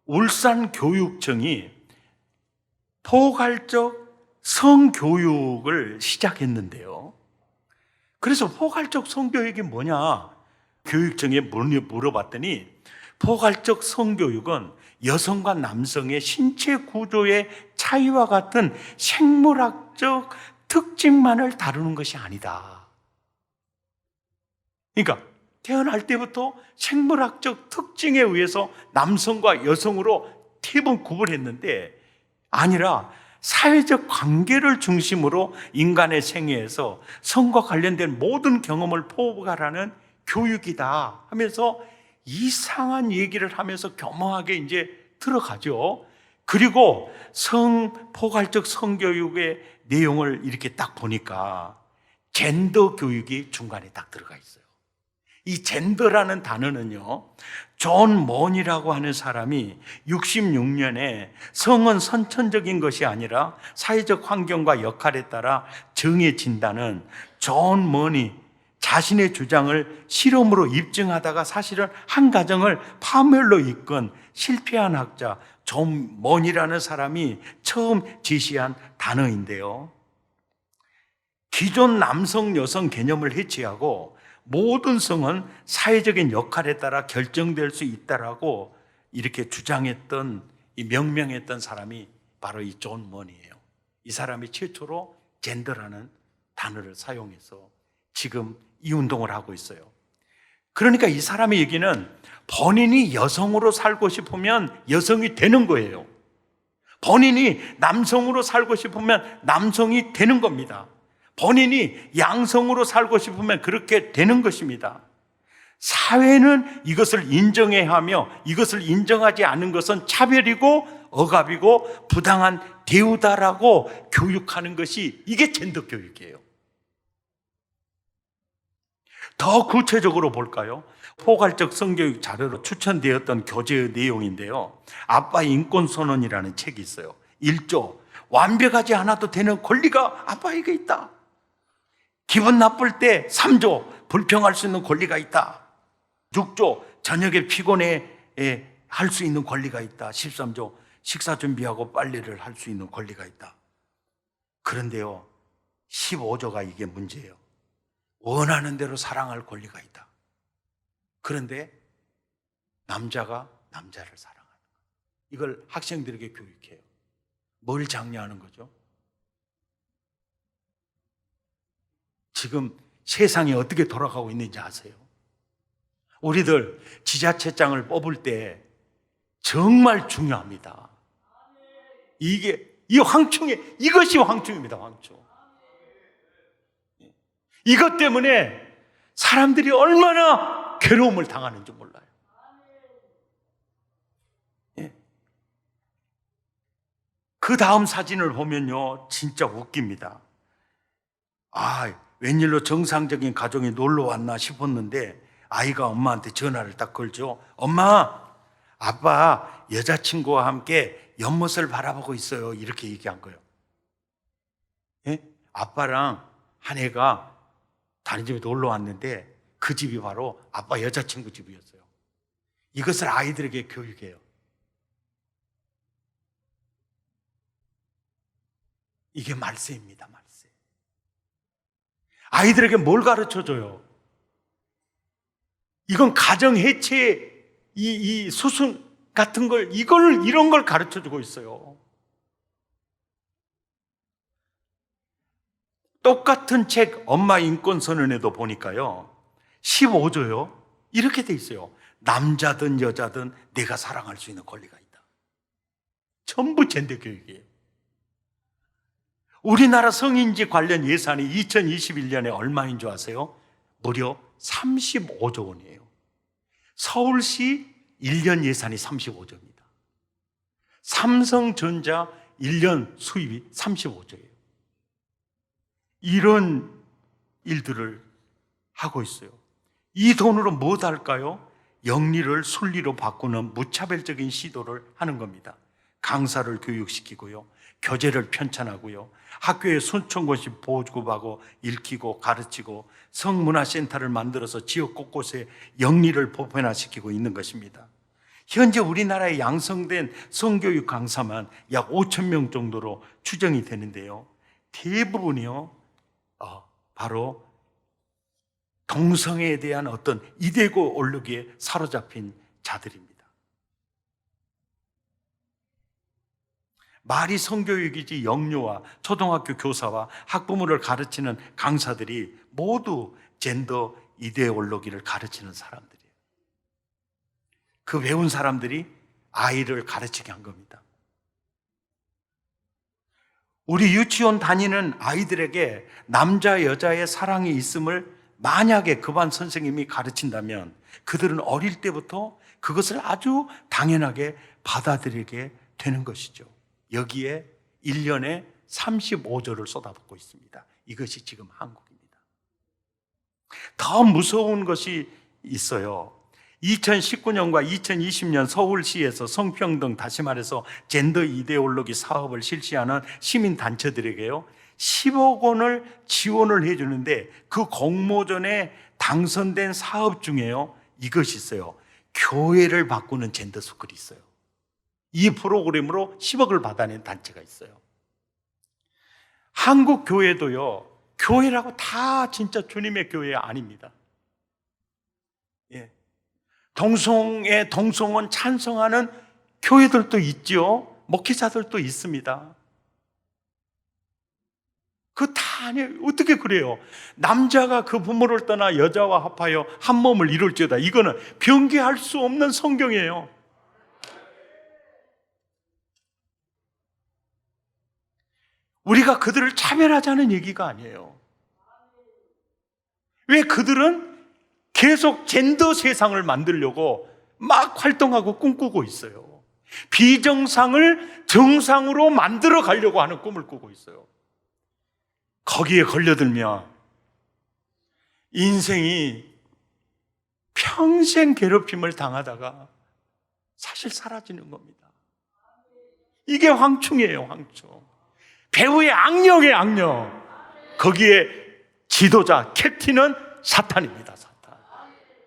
울산교육청이 포괄적 성교육을 시작했는데요. 그래서 포괄적 성교육이 뭐냐? 교육청에 물어봤더니 포괄적 성교육은 여성과 남성의 신체 구조의 차이와 같은 생물학적 특징만을 다루는 것이 아니다. 그러니까 태어날 때부터 생물학적 특징에 의해서 남성과 여성으로 팁은 구분했는데 아니라 사회적 관계를 중심으로 인간의 생애에서 성과 관련된 모든 경험을 포괄하는 교육이다 하면서 이상한 얘기를 하면서 겸허하게 이제 들어가죠. 그리고 포괄적 성교육의 내용을 이렇게 딱 보니까 젠더 교육이 중간에 딱 들어가 있어요. 이 젠더라는 단어는요, 존 몬이라고 하는 사람이 66년에 성은 선천적인 것이 아니라 사회적 환경과 역할에 따라 정해진다는 존 몬이 자신의 주장을 실험으로 입증하다가 사실은 한 가정을 파멸로 이끈 실패한 학자 존 먼이라는 사람이 처음 제시한 단어인데요. 기존 남성 여성 개념을 해체하고 모든 성은 사회적인 역할에 따라 결정될 수 있다라고 이렇게 주장했던, 이 명명했던 사람이 바로 이 존 먼이에요. 이 사람이 최초로 젠더라는 단어를 사용해서 지금 이 운동을 하고 있어요. 그러니까 이 사람의 얘기는 본인이 여성으로 살고 싶으면 여성이 되는 거예요. 본인이 남성으로 살고 싶으면 남성이 되는 겁니다. 본인이 양성으로 살고 싶으면 그렇게 되는 것입니다. 사회는 이것을 인정해야 하며 이것을 인정하지 않은 것은 차별이고 억압이고 부당한 대우다라고 교육하는 것이 이게 젠더 교육이에요. 더 구체적으로 볼까요? 포괄적 성교육 자료로 추천되었던 교재의 내용인데요. 아빠의 인권선언이라는 책이 있어요. 1조, 완벽하지 않아도 되는 권리가 아빠에게 있다. 기분 나쁠 때 3조, 불평할 수 있는 권리가 있다. 6조, 저녁에 피곤해 할 수 있는 권리가 있다. 13조, 식사 준비하고 빨래를 할 수 있는 권리가 있다. 그런데요, 15조가 이게 문제예요. 원하는 대로 사랑할 권리가 있다. 그런데 남자가 남자를 사랑하는 거예요. 이걸 학생들에게 교육해요. 뭘 장려하는 거죠? 지금 세상이 어떻게 돌아가고 있는지 아세요? 우리들 지자체장을 뽑을 때 정말 중요합니다. 이 황충의, 이것이 황충입니다. 황충. 이것 때문에 사람들이 얼마나 괴로움을 당하는지 몰라요. 예. 그 다음 사진을 보면요, 진짜 웃깁니다. 웬일로 정상적인 가정이 놀러 왔나 싶었는데 아이가 엄마한테 전화를 딱 걸죠. 엄마, 아빠 여자친구와 함께 연못을 바라보고 있어요. 이렇게 얘기한 거예요. 예? 아빠랑 한 애가 다른 집에 놀러 왔는데 그 집이 바로 아빠 여자친구 집이었어요. 이것을 아이들에게 교육해요. 이게 말세입니다. 말세. 아이들에게 뭘 가르쳐줘요? 이건 가정 해체, 이 수순 같은 걸, 이런 걸 가르쳐주고 있어요. 똑같은 책 엄마 인권 선언에도 보니까요, 15조요, 이렇게 돼 있어요. 남자든 여자든 내가 사랑할 수 있는 권리가 있다. 전부 젠더 교육이에요. 우리나라 성인지 관련 예산이 2021년에 얼마인 줄 아세요? 무려 35조 원이에요. 서울시 1년 예산이 35조입니다. 삼성전자 1년 수입이 35조예요. 이런 일들을 하고 있어요. 이 돈으로 뭐 할까요? 영리를 순리로 바꾸는 무차별적인 시도를 하는 겁니다. 강사를 교육시키고요, 교재를 편찬하고요, 학교에 순천고시 보급하고 읽히고 가르치고 성문화센터를 만들어서 지역 곳곳에 영리를 보편화시키고 있는 것입니다. 현재 우리나라에 양성된 성교육 강사만 약 5천 명 정도로 추정이 되는데요, 대부분이요, 바로 동성애에 대한 어떤 이데고 올르기에 사로잡힌 자들입니다. 말이 성교육이지 영유아, 초등학교 교사와 학부모를 가르치는 강사들이 모두 젠더 이데올로기를 가르치는 사람들이에요. 그 배운 사람들이 아이를 가르치게 한 겁니다. 우리 유치원 다니는 아이들에게 남자 여자의 사랑이 있음을 만약에 그 반 선생님이 가르친다면 그들은 어릴 때부터 그것을 아주 당연하게 받아들이게 되는 것이죠. 여기에 1년에 35조를 쏟아붓고 있습니다. 이것이 지금 한국입니다. 더 무서운 것이 있어요. 2019년과 2020년 서울시에서 성평등, 다시 말해서 젠더 이데올로기 사업을 실시하는 시민단체들에게요, 10억 원을 지원을 해주는데 그 공모전에 당선된 사업 중에요, 이것이 있어요. 교회를 바꾸는 젠더 스쿨이 있어요. 이 프로그램으로 10억을 받아낸 단체가 있어요. 한국 교회도요, 교회라고 다 진짜 주님의 교회 아닙니다. 예. 동성원 찬성하는 교회들도 있죠. 목회자들도 있습니다. 그 다 아니에요. 어떻게 그래요? 남자가 그 부모를 떠나 여자와 합하여 한 몸을 이룰지어다. 이거는 변개할 수 없는 성경이에요. 우리가 그들을 차별하자는 얘기가 아니에요. 왜 그들은 계속 젠더 세상을 만들려고 막 활동하고 꿈꾸고 있어요. 비정상을 정상으로 만들어 가려고 하는 꿈을 꾸고 있어요. 거기에 걸려들면 인생이 평생 괴롭힘을 당하다가 사실 사라지는 겁니다. 이게 황충이에요, 황충. 배후의 악령의 악령. 거기에 지도자, 캡틴은 사탄입니다, 사탄.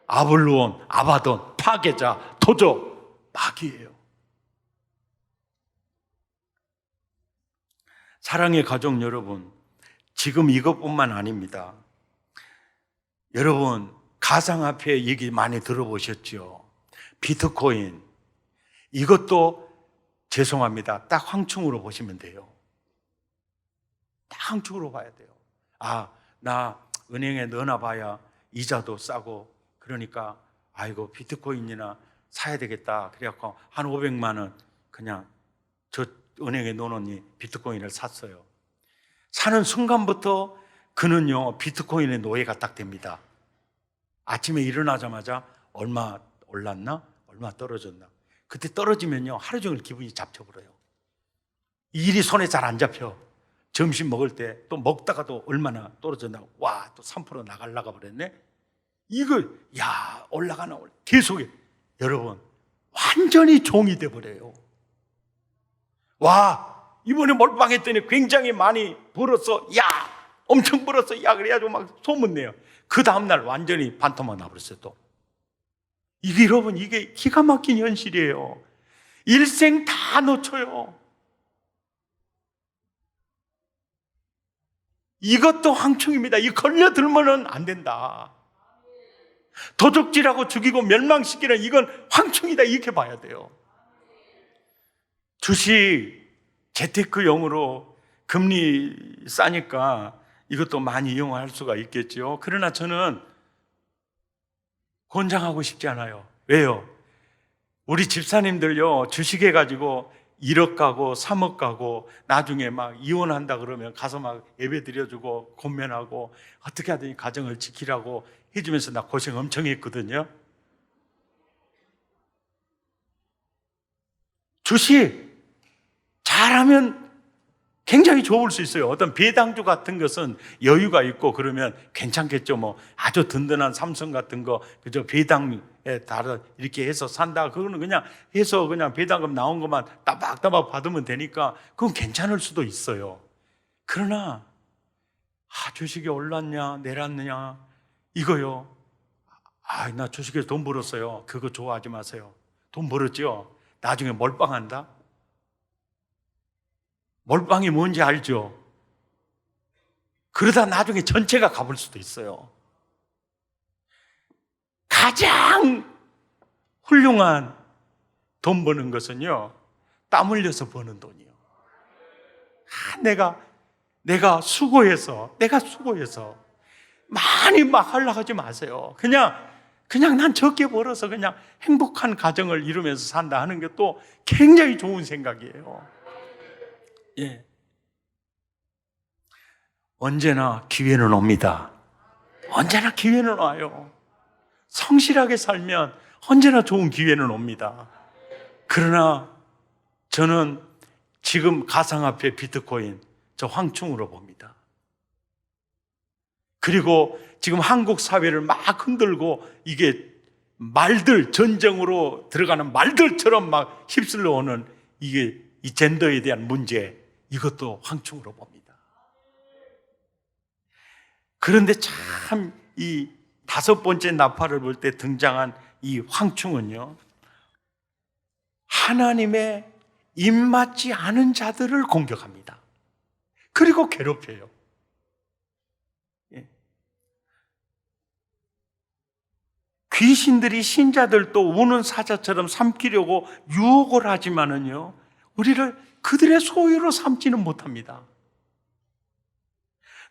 아블로온, 아바돈, 파괴자, 도적, 마귀예요. 사랑의 가족 여러분, 지금 이것뿐만 아닙니다. 여러분, 가상화폐 얘기 많이 들어보셨죠? 비트코인, 이것도 죄송합니다, 딱 황충으로 보시면 돼요. 딱 황충으로 봐야 돼요. 아, 나 은행에 넣어놔봐야 이자도 싸고, 그러니까 아이고 비트코인이나 사야 되겠다. 그래갖고 한 500만 원 그냥 저 은행에 넣어놓니 비트코인을 샀어요. 사는 순간부터 그는요, 비트코인의 노예가 딱 됩니다. 아침에 일어나자마자 얼마 올랐나? 얼마 떨어졌나? 그때 떨어지면요, 하루 종일 기분이 잡혀버려요. 일이 손에 잘 안 잡혀. 점심 먹을 때 또 먹다가도 얼마나 떨어졌나? 와, 또 3% 나가 버렸네? 이거, 야, 올라가나, 계속, 여러분, 완전히 종이 돼버려요. 와, 이번에 몰빵했더니 굉장히 많이 벌었어. 야, 엄청 벌었어. 야, 그래가지고 막 소문내요. 그 다음날 완전히 반토막 나버렸어요, 또. 이게 여러분, 이게 기가 막힌 현실이에요. 일생 다 놓쳐요. 이것도 황충입니다. 이 걸려들면은 안 된다. 도적질하고 죽이고 멸망시키는 이건 황충이다. 이렇게 봐야 돼요. 주식, 재테크용으로 금리 싸니까 이것도 많이 이용할 수가 있겠죠. 그러나 저는 권장하고 싶지 않아요. 왜요? 우리 집사님들요, 주식해가지고 1억 가고 3억 가고 나중에 막 이혼한다 그러면 가서 막 예배 드려주고 권면하고 어떻게 하든지 가정을 지키라고 해주면서 나 고생 엄청 했거든요. 주식 잘하면 굉장히 좋을 수 있어요. 어떤 배당주 같은 것은 여유가 있고 그러면 괜찮겠죠. 뭐 아주 든든한 삼성 같은 거 그저 배당에 따라 이렇게 해서 산다. 그거는 그냥 해서 그냥 배당금 나온 것만 따박따박 받으면 되니까 그건 괜찮을 수도 있어요. 그러나 주식이 올랐냐 내렸느냐 이거요. 나 주식에서 돈 벌었어요. 그거 좋아하지 마세요. 돈 벌었죠. 나중에 몰빵한다. 몰빵이 뭔지 알죠? 그러다 나중에 전체가 가볼 수도 있어요. 가장 훌륭한 돈 버는 것은요, 땀 흘려서 버는 돈이요. 내가 수고해서 많이 막 하려고 하지 마세요. 그냥 난 적게 벌어서 그냥 행복한 가정을 이루면서 산다 하는 것도 굉장히 좋은 생각이에요. 예. 언제나 기회는 옵니다. 언제나 기회는 와요. 성실하게 살면 언제나 좋은 기회는 옵니다. 그러나 저는 지금 가상화폐 비트코인 저 황충으로 봅니다. 그리고 지금 한국 사회를 막 흔들고 이게 말들, 전쟁으로 들어가는 말들처럼 막 휩쓸려 오는 이게 이 젠더에 대한 문제, 이것도 황충으로 봅니다. 그런데 참 이 다섯 번째 나팔을 불 때 등장한 이 황충은요, 하나님의 입맞지 않은 자들을 공격합니다. 그리고 괴롭혀요. 귀신들이 신자들도 우는 사자처럼 삼키려고 유혹을 하지만은요, 우리를 그들의 소유로 삼지는 못합니다.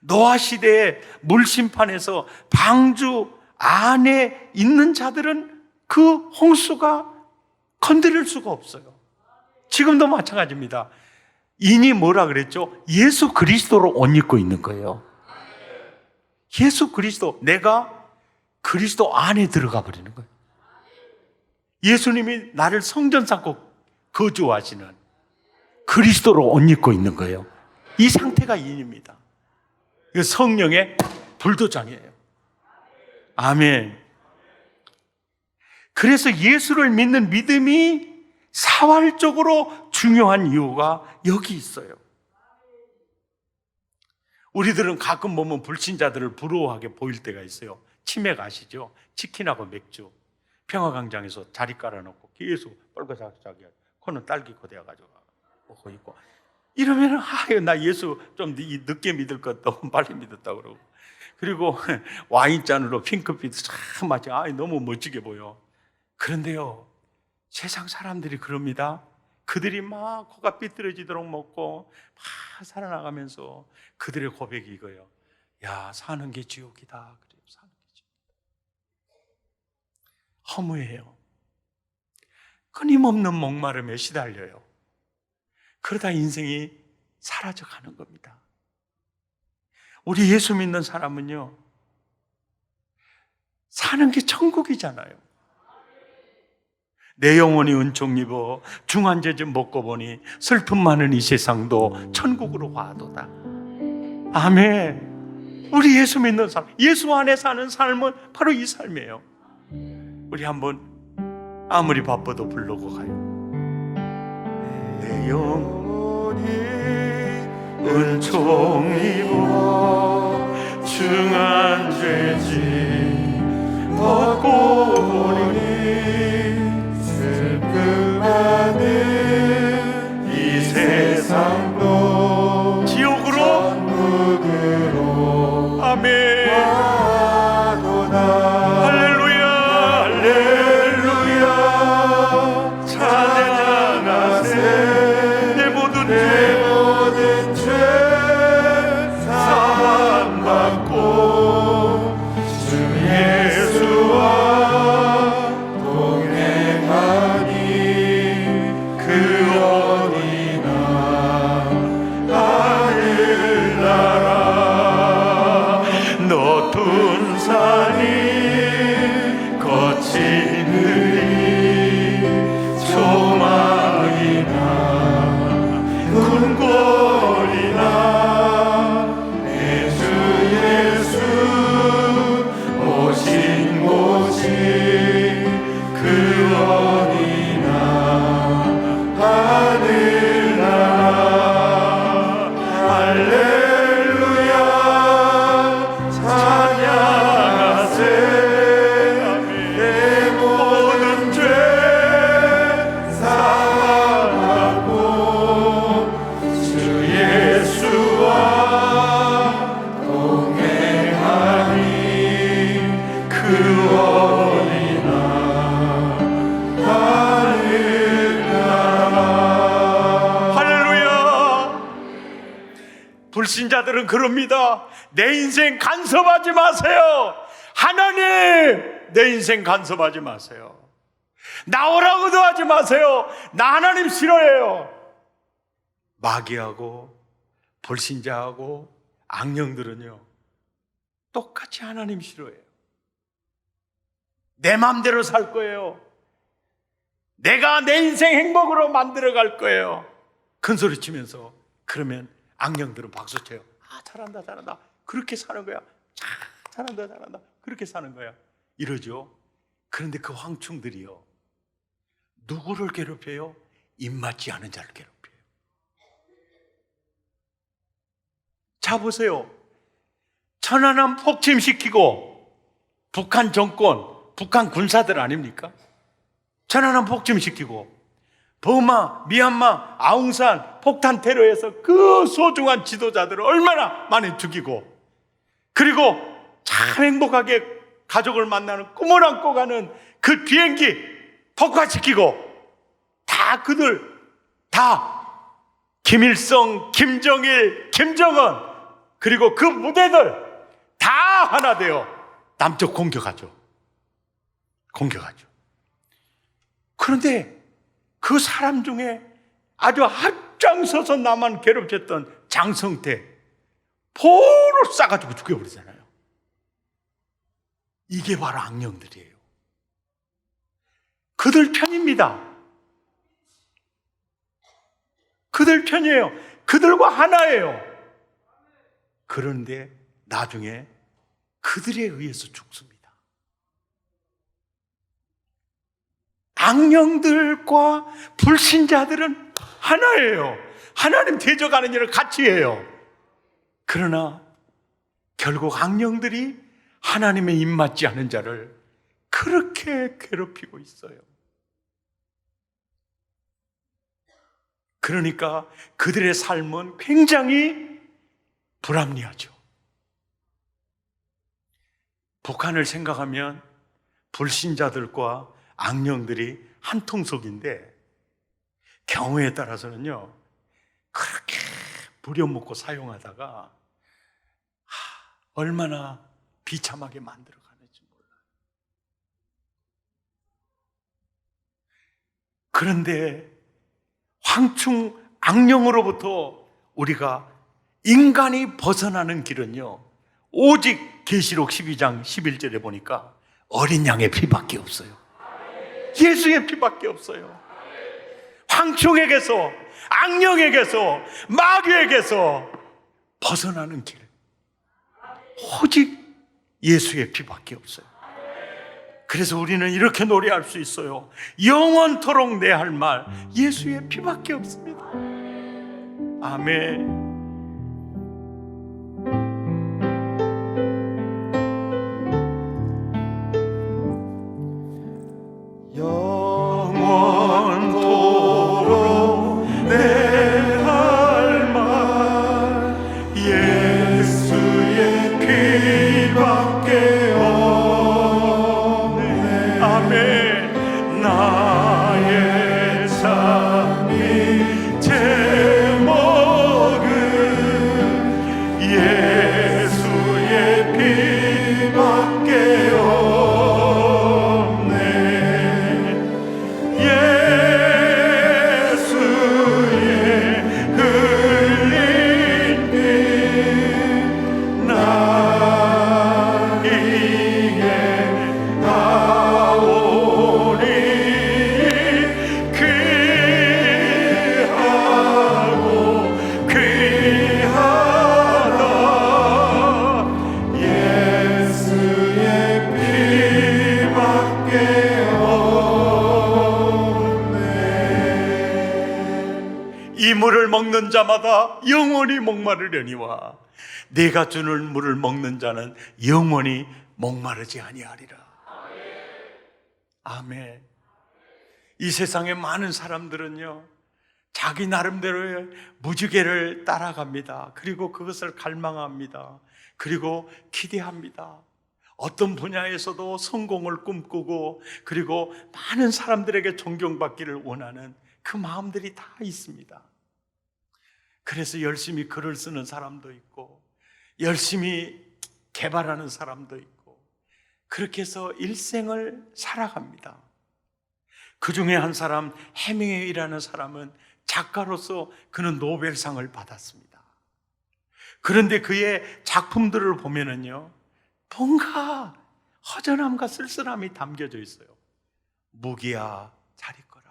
노아 시대의 물심판에서 방주 안에 있는 자들은 그 홍수가 건드릴 수가 없어요. 지금도 마찬가지입니다. 인이 뭐라 그랬죠? 예수 그리스도로 옷 입고 있는 거예요. 예수 그리스도, 내가 그리스도 안에 들어가 버리는 거예요. 예수님이 나를 성전 삼고 거주하시는 그리스도로 옷 입고 있는 거예요. 이 상태가 인입니다. 성령의 불도장이에요. 아멘. 그래서 예수를 믿는 믿음이 사활적으로 중요한 이유가 여기 있어요. 우리들은 가끔 보면 불신자들을 부러워하게 보일 때가 있어요. 치맥 아시죠? 치킨하고 맥주. 평화광장에서 자리 깔아놓고 계속 뻘거작작이 코는 딸기 코대어가지고 먹고 있고, 이러면은 나 예수 좀 늦게 믿을 것 너무 빨리 믿었다 그러고, 그리고 와인잔으로 핑크빛 참 마치 너무 멋지게 보여. 그런데요, 세상 사람들이 그럽니다. 그들이 막 코가 삐뚤어지도록 먹고 막 살아나가면서 그들의 고백이 이거예요. 야, 사는 게 지옥이다. 그래요, 사는 게 지옥이다. 허무해요. 끊임없는 목마름에 시달려요. 그러다 인생이 사라져 가는 겁니다. 우리 예수 믿는 사람은요, 사는 게 천국이잖아요. 내 영혼이 은총 입어 중환제좀 먹고 보니 슬픔 많은 이 세상도 천국으로 와도다. 아멘. 우리 예수 믿는 사람, 예수 안에 사는 삶은 바로 이 삶이에요. 우리 한번 아무리 바빠도 부르고 가요. 내 영혼이 은총 입어 중환제지 벗고 보니 슬픔 많은 이 세상도 지옥으로 천국으로 아멘. 할렐루야 할렐루야 찬양하세. 내 모든 죄 사함받고 주 예수와 동행하니 그 어디나 하늘나라. 높은 산이 거치느니 조망이나 궁궐이나 내 주 예수 오신 곳이 그 어디나 하늘나라. 할렐루야 찬양하세. 내 모든 죄 사함받고 주 예수와 동행하니 그 어디나 하늘나라. 할렐루야. 불신자들은 그럽니다. 내 인생 간섭하지 마세요. 하나님, 내 인생 간섭하지 마세요. 나오라고도 하지 마세요. 나 하나님 싫어해요. 마귀하고 불신자하고 악령들은요, 똑같이 하나님 싫어해요. 내 마음대로 살 거예요. 내가 내 인생 행복으로 만들어 갈 거예요. 큰 소리 치면서. 그러면 악령들은 박수 쳐요. 잘한다 잘한다. 그렇게 사는 거야. 잘한다 잘한다. 그렇게 사는 거야. 이러죠. 그런데 그 황충들이요, 누구를 괴롭혀요? 입맞지 않은 자를 괴롭혀요. 자 보세요. 천안함 폭침시키고 북한 정권, 북한 군사들 아닙니까? 천안함 폭침시키고 버마, 미얀마, 아웅산 폭탄 테러에서 그 소중한 지도자들을 얼마나 많이 죽이고, 그리고 참 행복하게 가족을 만나는 꿈을 안고 가는 그 비행기 폭파시키고, 다 그들 다 김일성, 김정일, 김정은, 그리고 그 무대들 다 하나 되어 남쪽 공격하죠. 그런데 그 사람 중에 아주 앞장서서 나만 괴롭혔던 장성태 포로 싸가지고 죽여버리잖아요. 이게 바로 악령들이에요. 그들 편입니다. 그들 편이에요. 그들과 하나예요. 그런데 나중에 그들에 의해서 죽습니다. 악령들과 불신자들은 하나예요. 하나님 대적하는 일을 같이 해요. 그러나 결국 악령들이 하나님의 입맞지 않은 자를 그렇게 괴롭히고 있어요. 그러니까 그들의 삶은 굉장히 불합리하죠. 북한을 생각하면 불신자들과 악령들이 한 통속인데, 경우에 따라서는요 그렇게 부려먹고 사용하다가 얼마나 비참하게 만들어가는지 몰라요. 그런데 황충 악령으로부터 우리가 인간이 벗어나는 길은요, 오직 계시록 12장 11절에 보니까 어린 양의 피밖에 없어요. 예수의 피밖에 없어요. 황충에게서, 악령에게서, 마귀에게서 벗어나는 길, 오직 예수의 피밖에 없어요. 그래서 우리는 이렇게 노래할 수 있어요. 영원토록 내 할 말 예수의 피밖에 없습니다. 아멘. 영원토록 내 할 말 예수의 피밖에 없네. 아멘. 나의 삶이 제목은 예수의 피밖에 없네. 예수의 흘린 피 나에게 다오니 귀하고 귀하다. 예수의 피밖에 없네. 이 물을 먹는 자마다 영원히 목마르려니와 내가 주는 물을 먹는 자는 영원히 목마르지 아니하리라. 아멘. 이 세상에 많은 사람들은요 자기 나름대로의 무지개를 따라갑니다. 그리고 그것을 갈망합니다. 그리고 기대합니다. 어떤 분야에서도 성공을 꿈꾸고, 그리고 많은 사람들에게 존경받기를 원하는 그 마음들이 다 있습니다. 그래서 열심히 글을 쓰는 사람도 있고, 열심히 개발하는 사람도 있고, 그렇게 해서 일생을 살아갑니다. 그 중에 한 사람, 해밍웨이라는 사람은 작가로서 그는 노벨상을 받았습니다. 그런데 그의 작품들을 보면은요 뭔가 허전함과 쓸쓸함이 담겨져 있어요. 무기야 잘 있거라.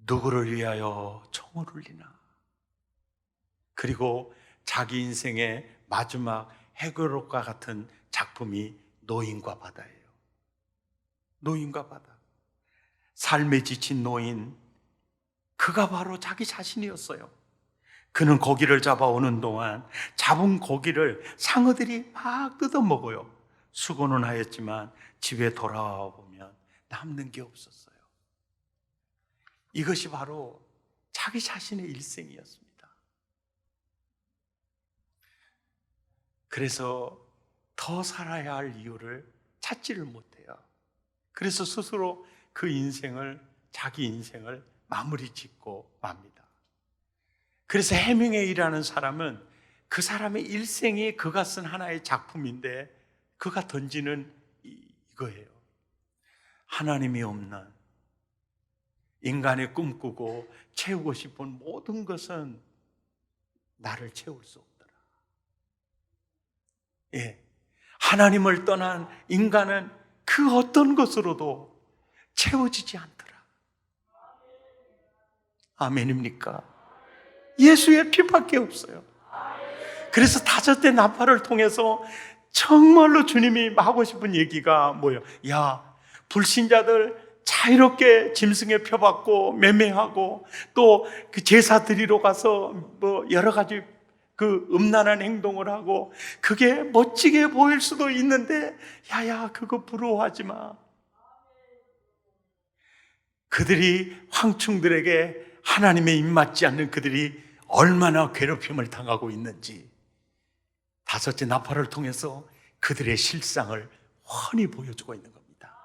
누구를 위하여 총을 울리나. 그리고 자기 인생의 마지막 해결록과 같은 작품이 노인과 바다예요. 노인과 바다. 삶에 지친 노인, 그가 바로 자기 자신이었어요. 그는 고기를 잡아오는 동안 잡은 고기를 상어들이 막 뜯어먹어요. 수고는 하였지만 집에 돌아와 보면 남는 게 없었어요. 이것이 바로 자기 자신의 일생이었습니다. 그래서 더 살아야 할 이유를 찾지를 못해요. 그래서 스스로 자기 인생을 마무리 짓고 맙니다. 그래서 해밍웨이라는 사람은 그 사람의 일생이 그가 쓴 하나의 작품인데 그가 던지는 이거예요. 하나님이 없는 인간의 꿈꾸고 채우고 싶은 모든 것은 나를 채울 수 없더라. 예, 하나님을 떠난 인간은 그 어떤 것으로도 채워지지 않더라. 아멘입니까? 예수의 피밖에 없어요. 그래서 다섯째 나팔을 통해서 정말로 주님이 하고 싶은 얘기가 뭐예요? 야, 불신자들 자유롭게 짐승에 펴받고 매매하고 또 그 제사 드리러 가서 뭐 여러 가지 그 음란한 행동을 하고 그게 멋지게 보일 수도 있는데 야야 그거 부러워하지 마. 그들이 황충들에게 하나님의 입맞지 않는 그들이 얼마나 괴롭힘을 당하고 있는지 다섯째 나팔을 통해서 그들의 실상을 훤히 보여주고 있는 겁니다.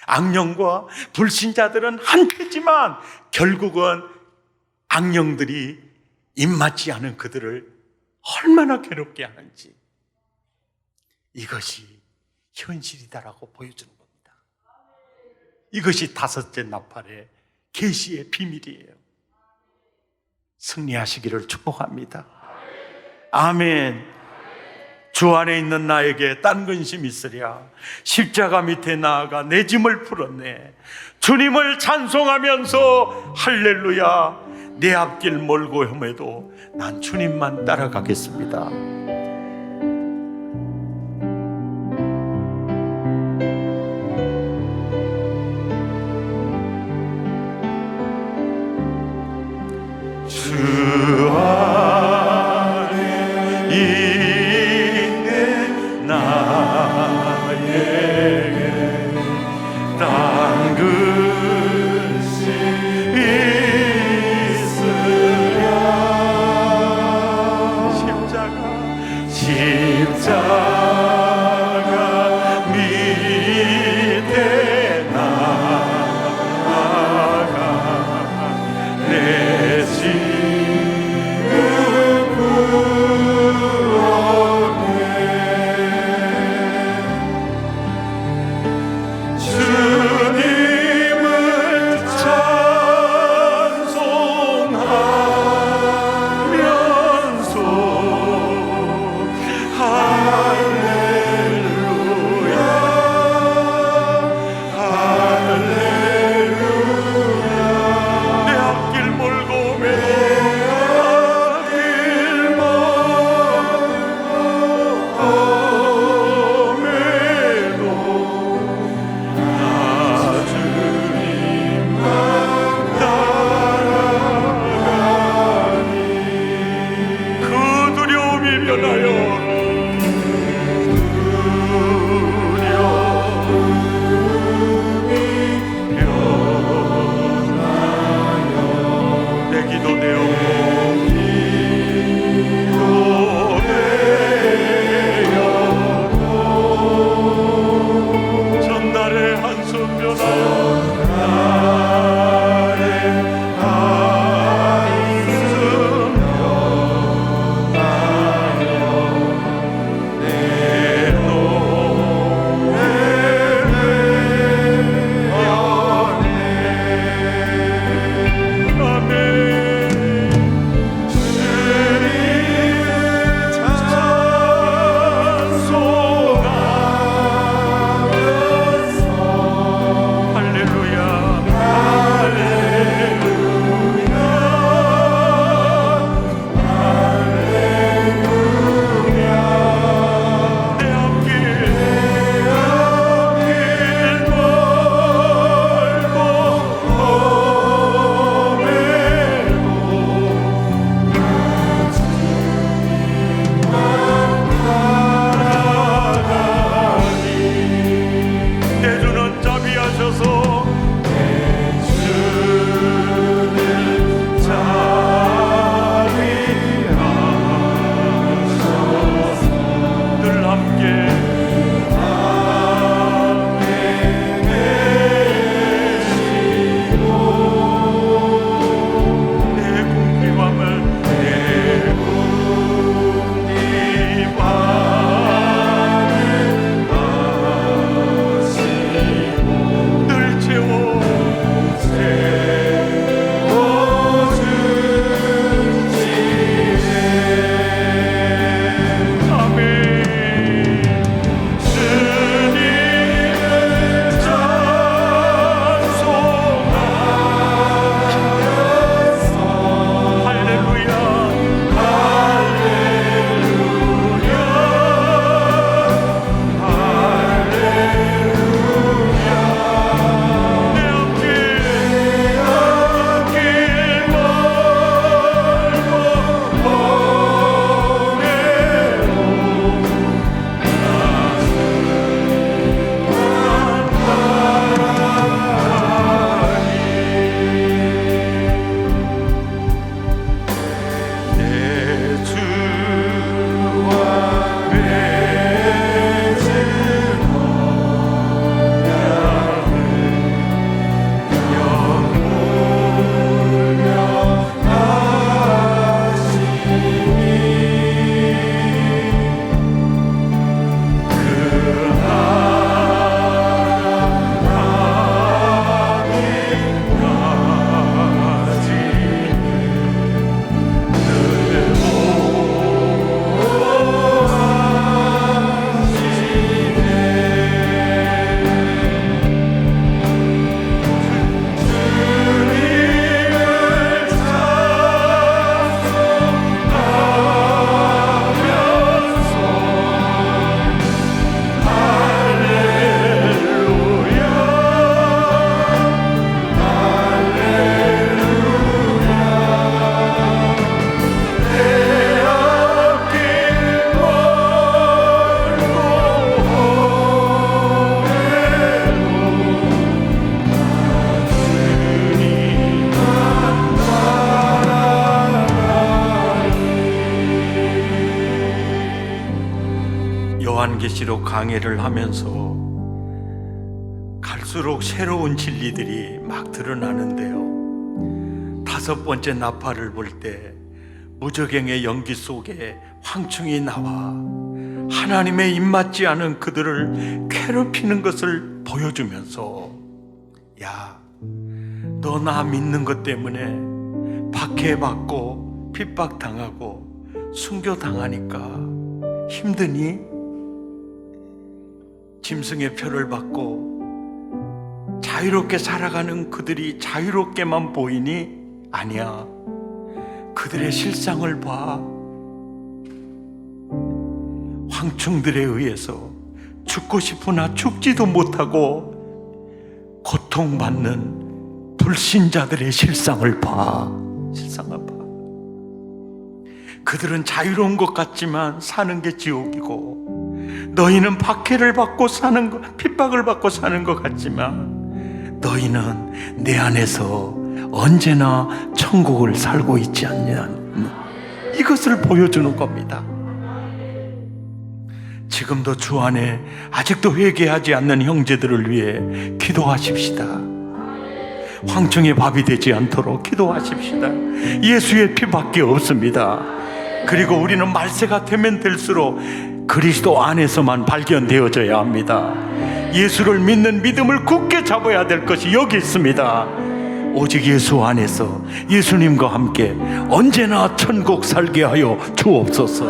악령과 불신자들은 한패지만 결국은 악령들이 입맞지 않은 그들을 얼마나 괴롭게 하는지 이것이 현실이다라고 보여주는 겁니다. 이것이 다섯째 나팔의 계시의 비밀이에요. 승리하시기를 축복합니다. 아멘. 주 안에 있는 나에게 딴 근심 있으랴. 십자가 밑에 나아가 내 짐을 풀었네. 주님을 찬송하면서 할렐루야. 내 앞길 멀고 험해도 난 주님만 따라가겠습니다. 주 안에 있는 나에게 딴 근심 있으랴. 십자가 밑에 나아가 내 짐을 풀었네. 계시록 강해를 하면서 갈수록 새로운 진리들이 막 드러나는데요. 5번째 나팔을 불 때 무저갱의 연기 속에 황충이 나와 하나님의 입맞지 않은 그들을 괴롭히는 것을 보여주면서, 야, 너 나 믿는 것 때문에 박해받고 핍박당하고 순교당하니까 힘드니? 짐승의 표를 받고 자유롭게 살아가는 그들이 자유롭게만 보이니? 아니야. 그들의 실상을 봐. 황충들에 의해서 죽고 싶으나 죽지도 못하고 고통받는 불신자들의 실상을 봐. 실상을 봐. 그들은 자유로운 것 같지만 사는 게 지옥이고, 너희는 박해를 받고 사는 것, 핍박을 받고 사는 것 같지만 너희는 내 안에서 언제나 천국을 살고 있지 않냐. 이것을 보여주는 겁니다. 지금도 주 안에 아직도 회개하지 않는 형제들을 위해 기도하십시다. 황충의 밥이 되지 않도록 기도하십시다. 예수의 피밖에 없습니다. 그리고 우리는 말세가 되면 될수록 그리스도 안에서만 발견되어져야 합니다. 예수를 믿는 믿음을 굳게 잡아야 될 것이 여기 있습니다. 오직 예수 안에서 예수님과 함께 언제나 천국 살게 하여 주옵소서.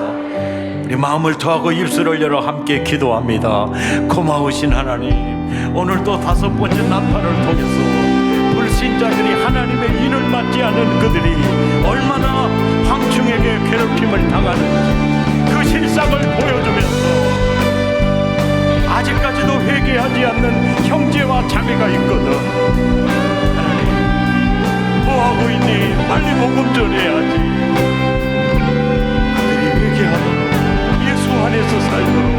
우리 마음을 토하고 입술을 열어 함께 기도합니다. 고마우신 하나님, 오늘 또 5번째 나팔을 통해서 불신자들이 하나님의 인을 맞지 않은 그들이 얼마나 황충에게 괴롭힘을 당하는지 그 실상을 보여주면서 아직까지도 회개하지 않는 형제와 자매가 있거든. 하나님, 뭐하고 있니? 빨리 복음 전해야지. 그들이 회개하도록 예수 안에서 살도록